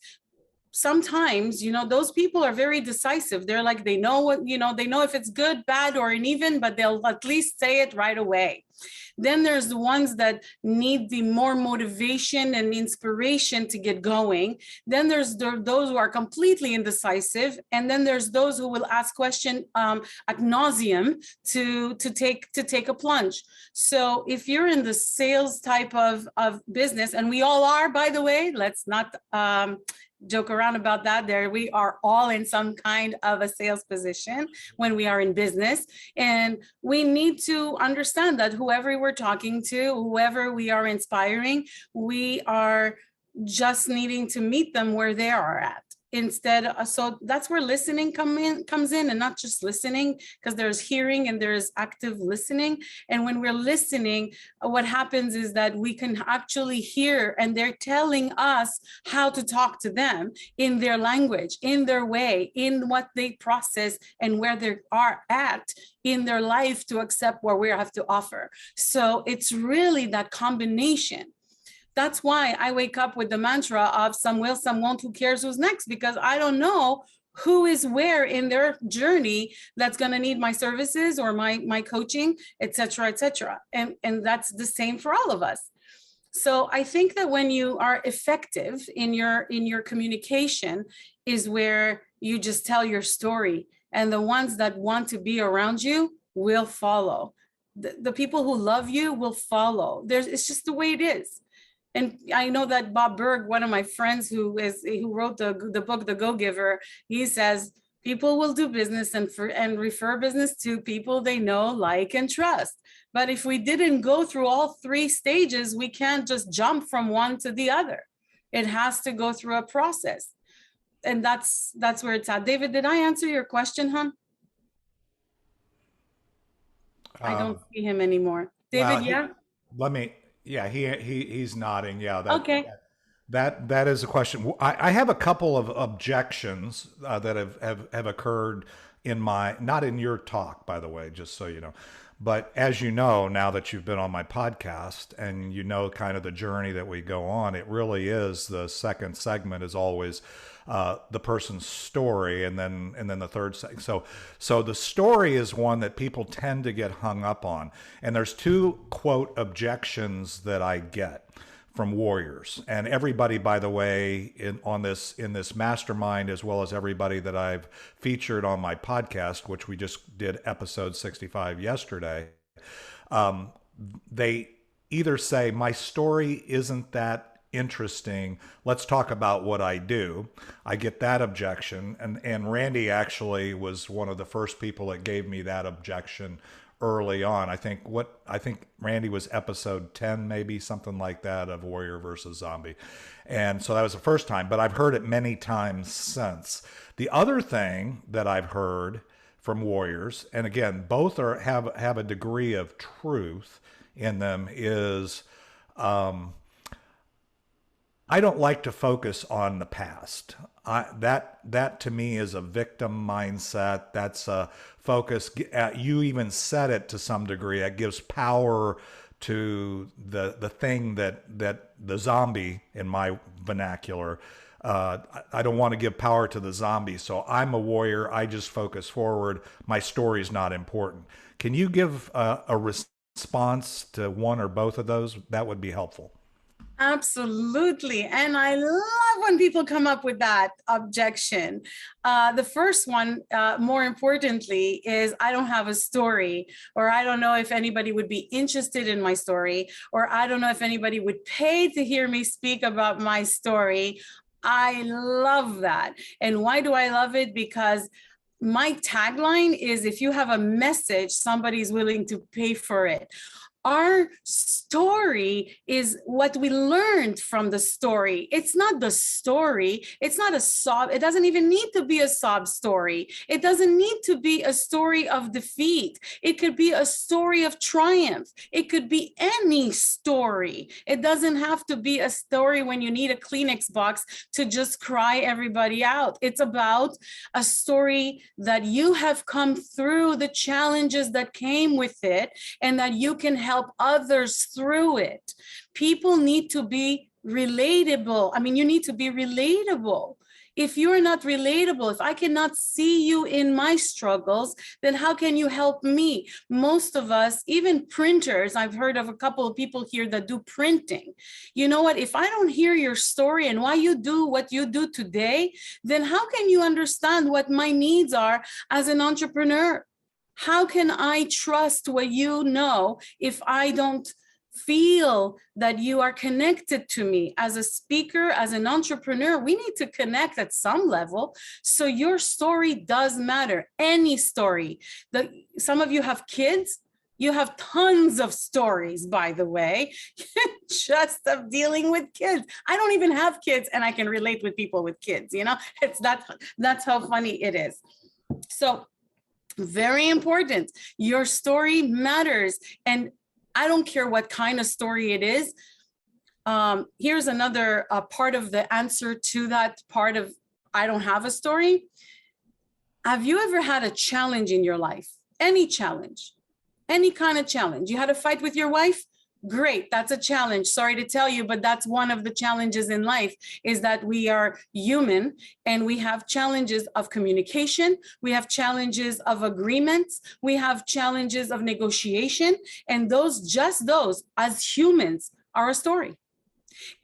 Sometimes, you know, those people are very decisive. They're like, they know what, you know, they know if it's good, bad, or an even, but they'll at least say it right away. Then there's the ones that need the more motivation and inspiration to get going. Then there's those who are completely indecisive. And then there's those who will ask question ad nauseum to take a plunge. So if you're in the sales type of business, and we all are, by the way, let's not joke around about that. There we are all in some kind of a sales position when we are in business, and we need to understand that whoever we're talking to, whoever we are inspiring, we are just needing to meet them where they are at. Instead, so that's where listening comes in, and not just listening, because there's hearing and there's active listening. And when we're listening, what happens is that we can actually hear, and they're telling us how to talk to them in their language, in their way, in what they process and where they are at in their life to accept what we have to offer. So it's really that combination. That's why I wake up with the mantra of some will, some won't, who cares who's next, because I don't know who is where in their journey that's going to need my services or my coaching, et cetera, et cetera. And that's the same for all of us. So I think that when you are effective in your communication is where you just tell your story, and the ones that want to be around you will follow. The people who love you will follow. It's just the way it is. And I know that Bob Berg, one of my friends who wrote the book, The Go-Giver, he says, people will do business and refer business to people they know, like, and trust. But if we didn't go through all three stages, we can't just jump from one to the other. It has to go through a process. And that's where it's at. David, did I answer your question, hon? I don't see him anymore. David, yeah? He's nodding. Yeah. Okay. That is a question. I have a couple of objections that have occurred not in your talk, by the way, just so you know. But as you know, now that you've been on my podcast and you know kind of the journey that we go on, it really is the second segment is always the person's story, and then the third segment. So the story is one that people tend to get hung up on. And there's two, quote, objections that I get from warriors. And everybody, by the way, in this mastermind, as well as everybody that I've featured on my podcast, which we just did episode 65 yesterday, they either say, my story isn't that interesting, let's talk about what I do. I get that objection. And Randy actually was one of the first people that gave me that objection early on. I think Randy was episode 10, maybe something like that, of Warrior versus Zombie. And so that was the first time, but I've heard it many times since. The other thing that I've heard from warriors, and again, both have a degree of truth in them, is I don't like to focus on the past. That to me is a victim mindset. That's a focus. You even said it to some degree. It gives power to the thing that the zombie, in my vernacular. I don't want to give power to the zombie. So I'm a warrior. I just focus forward. My story's not important. Can you give a response to one or both of those? That would be helpful. Absolutely. And I love when people come up with that objection. The first one, more importantly, is I don't have a story, or I don't know if anybody would be interested in my story, or I don't know if anybody would pay to hear me speak about my story. I love that. And why do I love it? Because my tagline is, if you have a message, somebody's willing to pay for it. Our story is what we learned from the story. It's not the story. It's not a sob. It doesn't even need to be a sob story. It doesn't need to be a story of defeat. It could be a story of triumph. It could be any story. It doesn't have to be a story when you need a Kleenex box to just cry everybody out. It's about a story that you have come through the challenges that came with it, and that you can help others through it. People need to be relatable. I mean, you need to be relatable. If you're not relatable, if I cannot see you in my struggles, then how can you help me? Most of us, even printers, I've heard of a couple of people here that do printing. You know what? If I don't hear your story and why you do what you do today, then how can you understand what my needs are as an entrepreneur? How can I trust what you know if I don't feel that you are connected to me? As a speaker, as an entrepreneur, we need to connect at some level. So your story does matter, any story. Some of you have kids. You have tons of stories, by the way, just of dealing with kids. I don't even have kids, and I can relate with people with kids. That's how funny it is. So very important. Your story matters. And I don't care what kind of story it is. Here's another part of the answer to that part of I don't have a story. Have you ever had a challenge in your life? Any challenge, any kind of challenge. You had a fight with your wife? Great, that's a challenge. Sorry to tell you, but that's one of the challenges in life, is that we are human and we have challenges of communication. We have challenges of agreements. We have challenges of negotiation. And those as humans are a story.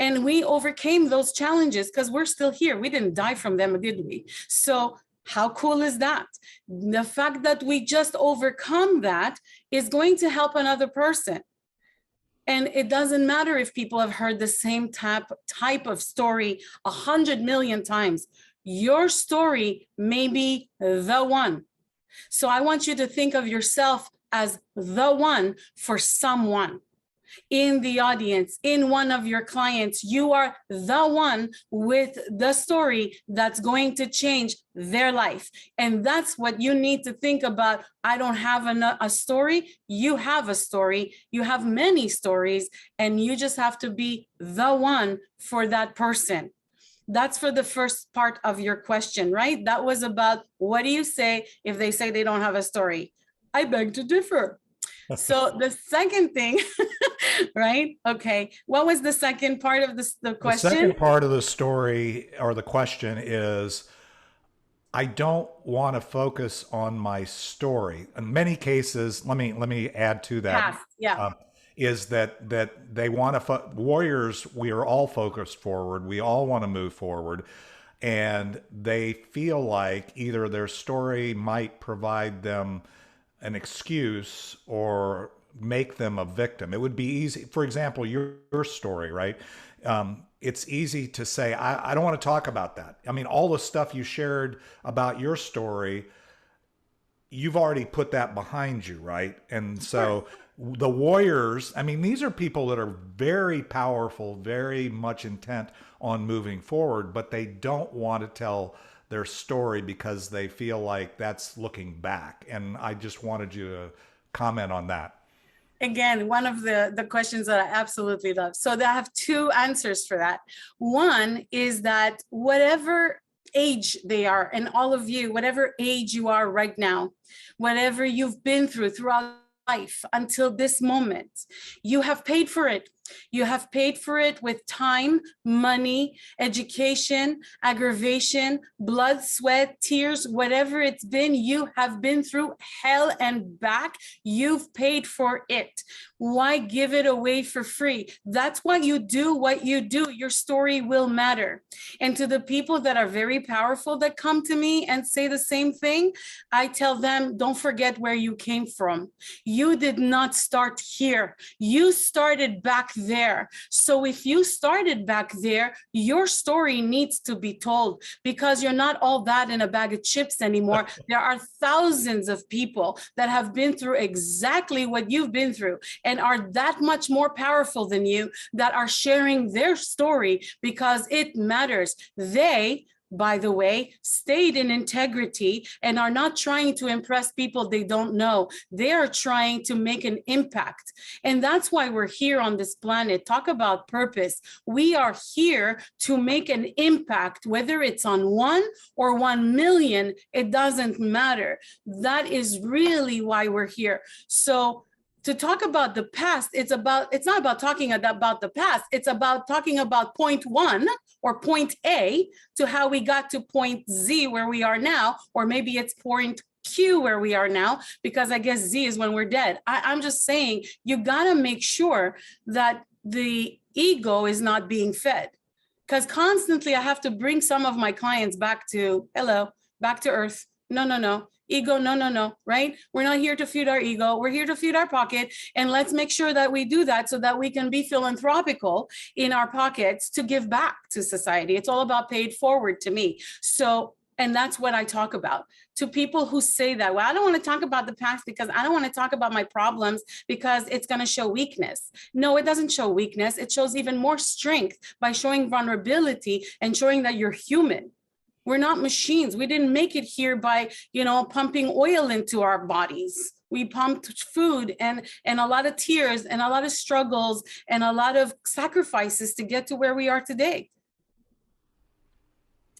And we overcame those challenges because we're still here. We didn't die from them, did we? So how cool is that? The fact that we just overcome that is going to help another person. And it doesn't matter if people have heard the same type of story 100 million times. Your story may be the one. So I want you to think of yourself as the one for someone. In the audience, in one of your clients, you are the one with the story that's going to change their life. And that's what you need to think about. I don't have a story. You have a story. You have many stories, and you just have to be the one for that person. That's for the first part of your question, right? That was about, what do you say if they say they don't have a story? I beg to differ. So the second thing, right? Okay. What was the second part of the question? The second part of the story or the question is, I don't want to focus on my story. In many cases, let me add to that. Past, yeah. is that they want to warriors. We are all focused forward. We all want to move forward, and they feel like either their story might provide them an excuse or make them a victim. It would be easy, for example, your story, right? It's easy to say, I don't want to talk about that. I mean, all the stuff you shared about your story, you've already put that behind you, right? And so the warriors, I mean, these are people that are very powerful, very much intent on moving forward, but they don't want to tell their story because they feel like that's looking back. And I just wanted you to comment on that. Again, one of the questions that I absolutely love. So I have two answers for that. One is that whatever age they are, and all of you, whatever age you are right now, whatever you've been throughout life until this moment, you have paid for it. You have paid for it with time, money, education, aggravation, blood, sweat, tears, whatever it's been. You have been through hell and back. You've paid for it. Why give it away for free? That's why you do what you do. Your story will matter. And to the people that are very powerful that come to me and say the same thing, I tell them, don't forget where you came from. You did not start here. You started back there. So if you started back there, your story needs to be told, because you're not all that in a bag of chips anymore. There are thousands of people that have been through exactly what you've been through and are that much more powerful than you, that are sharing their story because it matters. They, by the way, stayed in integrity and are not trying to impress people they don't know. They are trying to make an impact. And that's why we're here on this planet. Talk about purpose. We are here to make an impact, whether it's on 1 or 1 million, it doesn't matter. That is really why we're here. So to talk about the past, it's not about talking about the past. It's about talking about point 1 or point A to how we got to point Z where we are now, or maybe it's point Q where we are now, because I guess Z is when we're dead. I'm just saying, you gotta make sure that the ego is not being fed, because constantly I have to bring some of my clients back to, back to earth. No. Ego, no, right? We're not here to feed our ego. We're here to feed our pocket. And let's make sure that we do that so that we can be philanthropical in our pockets to give back to society. It's all about paid forward to me. So, and that's what I talk about. To people who say that, well, I don't want to talk about the past because I don't want to talk about my problems because it's going to show weakness. No, it doesn't show weakness. It shows even more strength by showing vulnerability and showing that you're human. We're not machines. We didn't make it here by, pumping oil into our bodies. We pumped food and a lot of tears and a lot of struggles and a lot of sacrifices to get to where we are today.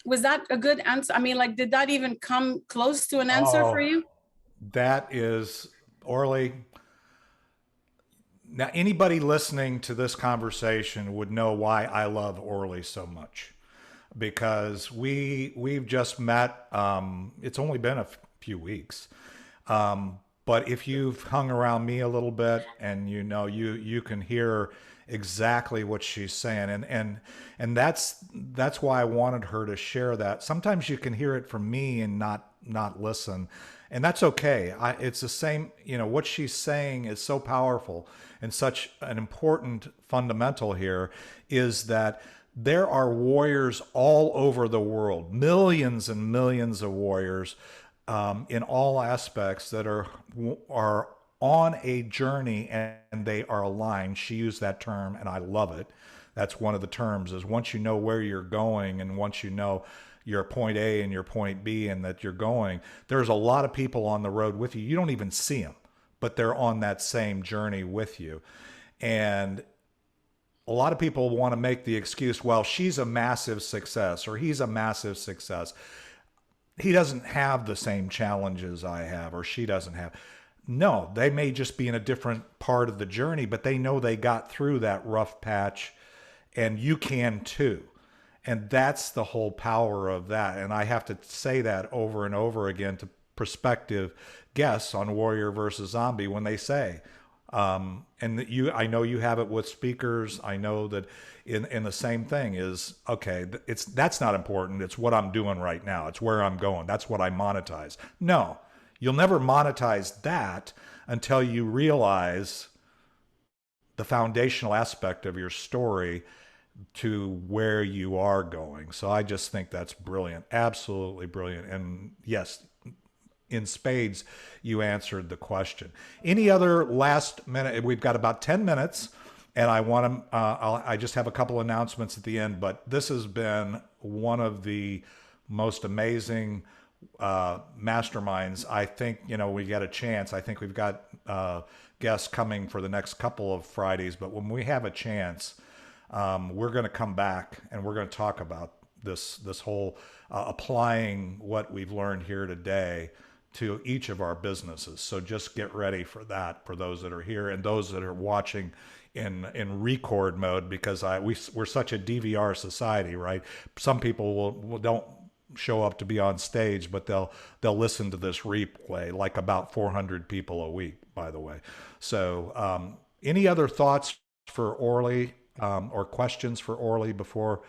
Was that a good answer? I mean, did that even come close to an answer for you? That is, Orly. Now, anybody listening to this conversation would know why I love Orly so much. Because we've just met. It's only been a few weeks, but if you've hung around me a little bit, and you can hear exactly what she's saying, and that's why I wanted her to share that. Sometimes you can hear it from me and not listen, and that's okay. It's the same. What she's saying is so powerful, and such an important fundamental here is that there are warriors all over the world, millions and millions of warriors in all aspects that are on a journey, and they are aligned. She used that term, and I love it. That's one of the terms, is once you know where you're going, and once you know your point A and your point B and that you're going, there's a lot of people on the road with you. You don't even see them, but they're on that same journey with you. And a lot of people want to make the excuse, well, she's a massive success or he's a massive success. He doesn't have the same challenges I have, or she doesn't have. No, they may just be in a different part of the journey, but they know they got through that rough patch, and you can too. And that's the whole power of that. And I have to say that over and over again to prospective guests on Warrior versus Zombie when they say, And that you, I know you have it with speakers. I know that in the same thing is, okay, that's not important. It's what I'm doing right now. It's where I'm going. That's what I monetize. No, you'll never monetize that until you realize the foundational aspect of your story to where you are going. So I just think that's brilliant. Absolutely brilliant. And yes, in spades, you answered the question. Any other last minute? We've got about 10 minutes, and I want to, I just have a couple announcements at the end, but this has been one of the most amazing masterminds. I think, we get a chance. I think we've got guests coming for the next couple of Fridays, but when we have a chance, we're going to come back and we're going to talk about this whole applying what we've learned here today to each of our businesses. So just get ready for that, for those that are here and those that are watching in record mode, because we're such a DVR society, right? Some people don't show up to be on stage, but they'll listen to this replay, like about 400 people a week, by the way. So any other thoughts for Orly, or questions for Orly before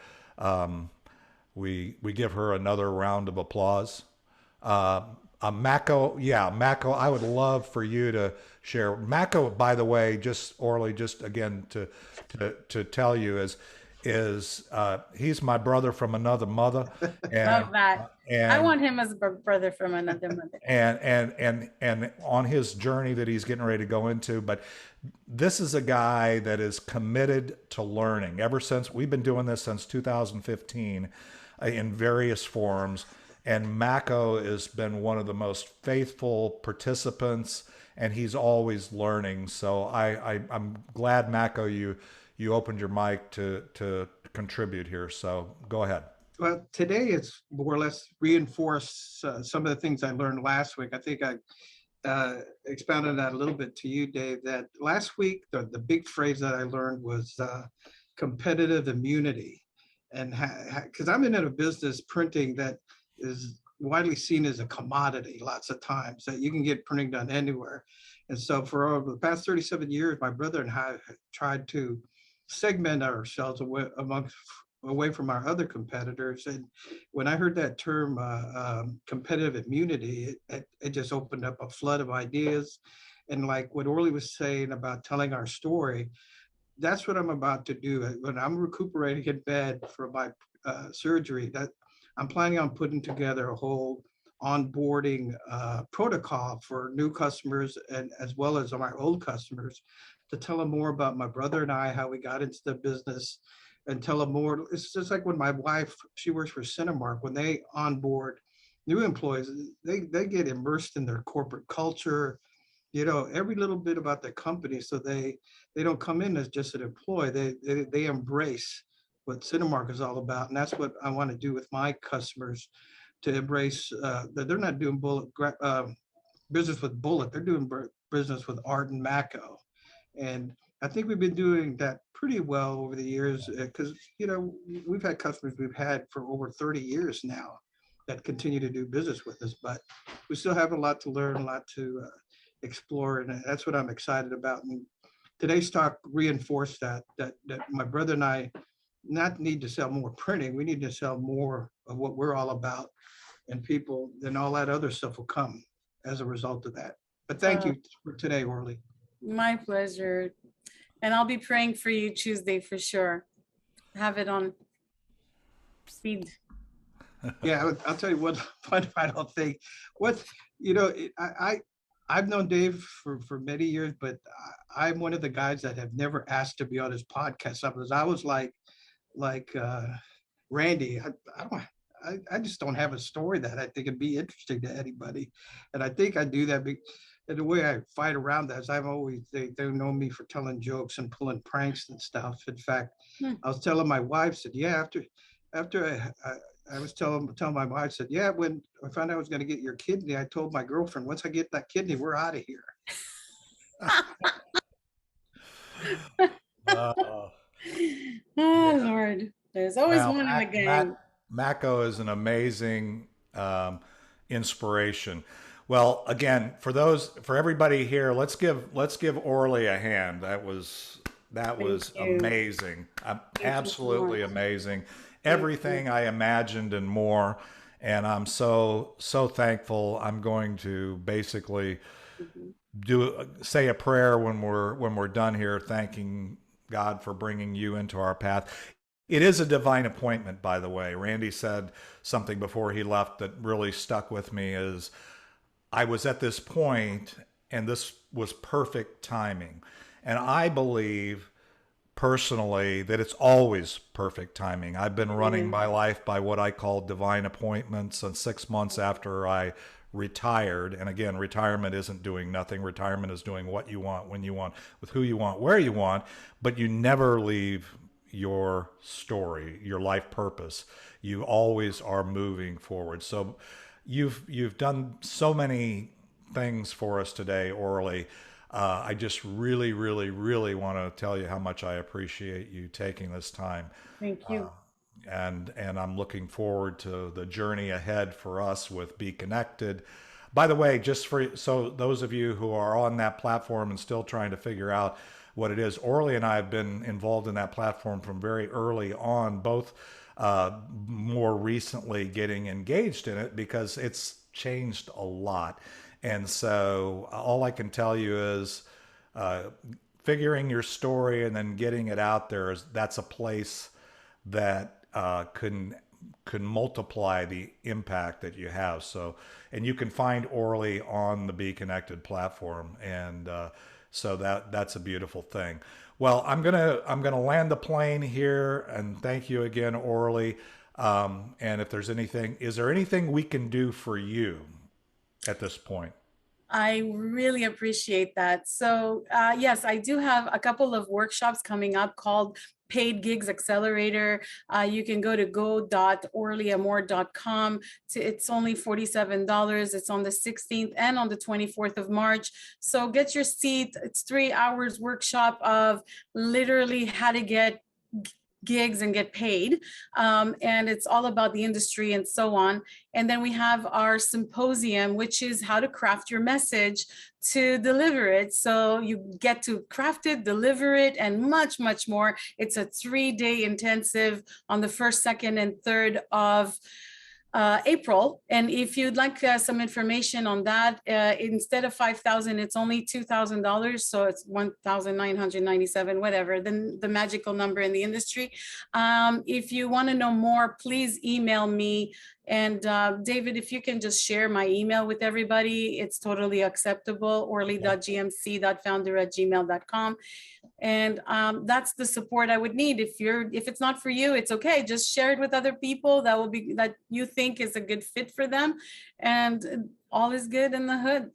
we give her another round of applause? Mako, Mako, I would love for you to share. Mako, by the way, Orly, just again to tell you is he's my brother from another mother. And, love that. I want him as a brother from another mother. And on his journey that he's getting ready to go into, but this is a guy that is committed to learning. Ever since we've been doing this since 2015 in various forms. And Mako has been one of the most faithful participants, and he's always learning. So I'm glad, Mako, you opened your mic to contribute here. So go ahead. Well, today it's more or less reinforced some of the things I learned last week. I think I expounded on that a little bit to you, Dave, that last week, the big phrase that I learned was competitive immunity. And because I'm in a business, printing, that is widely seen as a commodity lots of times, that you can get printing done anywhere. And so for over the past 37 years, my brother and I have tried to segment ourselves away from our other competitors. And when I heard that term, competitive immunity, it just opened up a flood of ideas. And like what Orly was saying about telling our story, that's what I'm about to do. When I'm recuperating in bed for my surgery, that I'm planning on putting together a whole onboarding protocol for new customers and as well as my old customers, to tell them more about my brother and I, how we got into the business, and tell them more. It's just like when my wife, she works for Cinemark, when they onboard new employees, they get immersed in their corporate culture, every little bit about the company. So they don't come in as just an employee. They embrace what Cinemark is all about. And that's what I want to do with my customers, to embrace that they're not doing business with Bullet. They're doing business with Art and Mako. And I think we've been doing that pretty well over the years, because, we've had customers we've had for over 30 years now that continue to do business with us, but we still have a lot to learn, a lot to explore. And that's what I'm excited about. And today's talk reinforced that my brother and I not need to sell more printing. We need to sell more of what we're all about, and people, then all that other stuff will come as a result of that. But thank you for today, Orly. My pleasure. And I'll be praying for you Tuesday for sure. Have it on speed. Yeah, I'll tell you one final thing. I've known Dave for many years, but I'm one of the guys that have never asked to be on his podcast. I was like Randy. I just don't have a story that I think would be interesting to anybody, and I think I do that. And the way I fight around that is they know me for telling jokes and pulling pranks and stuff. In fact, I was telling my wife, said, yeah, after I was telling my wife, said, yeah, when I found out I was going to get your kidney, I told my girlfriend, once I get that kidney, we're out of here. Oh, Lord. There's always one in the gang. Mako is an amazing inspiration. Well, again, for everybody here, let's give Orly a hand. That was Thank you. amazing. Thank you so Absolutely much. amazing. Thank you. Everything I imagined and more. And I'm so thankful. I'm going to basically say a prayer when we're done here, thanking God for bringing you into our path. It is a divine appointment, by the way. Randy said something before he left that really stuck with me is I was at this point and this was perfect timing. And I believe personally that it's always perfect timing. I've been running my life by what I call divine appointments, and 6 months after I retired, and again, retirement isn't doing nothing. Retirement is doing what you want, when you want, with who you want, where you want, but you never leave your story, your life purpose. You always are moving forward. So you've done so many things for us today, Orly. I just really, really, really want to tell you how much I appreciate you taking this time. Thank you. And I'm looking forward to the journey ahead for us with Be Connected. By the way, just so those of you who are on that platform and still trying to figure out what it is, Orly and I have been involved in that platform from very early on, both more recently getting engaged in it because it's changed a lot. And so all I can tell you is figuring your story and then getting it out there, that's a place that can multiply the impact that you have. So, and you can find Orly on the Be Connected platform, and so that's a beautiful thing. Well, I'm gonna land the plane here, and thank you again, Orly. And if there's anything, is there anything we can do for you at this point? I really appreciate that. So yes, I do have a couple of workshops coming up called Paid Gigs Accelerator. You can go to go.orlyamor.com. It's only $47. It's on the 16th and on the 24th of March. So get your seat. It's 3 hours workshop of literally how to get gigs and get paid. And it's all about the industry and so on. And then we have our symposium, which is how to craft your message to deliver it. So you get to craft it, deliver it, and much, much more. It's a 3-day intensive on the 1st, 2nd, and 3rd of April. And if you'd like some information on that, instead of $5,000, it's only $2,000. So it's $1,997, whatever, the magical number in the industry. If you want to know more, please email me. And David, if you can just share my email with everybody, it's totally acceptable. orly.gmc.founder@gmail.com. And that's the support I would need. If it's not for you, it's okay. Just share it with other people that you think is a good fit for them, and all is good in the hood.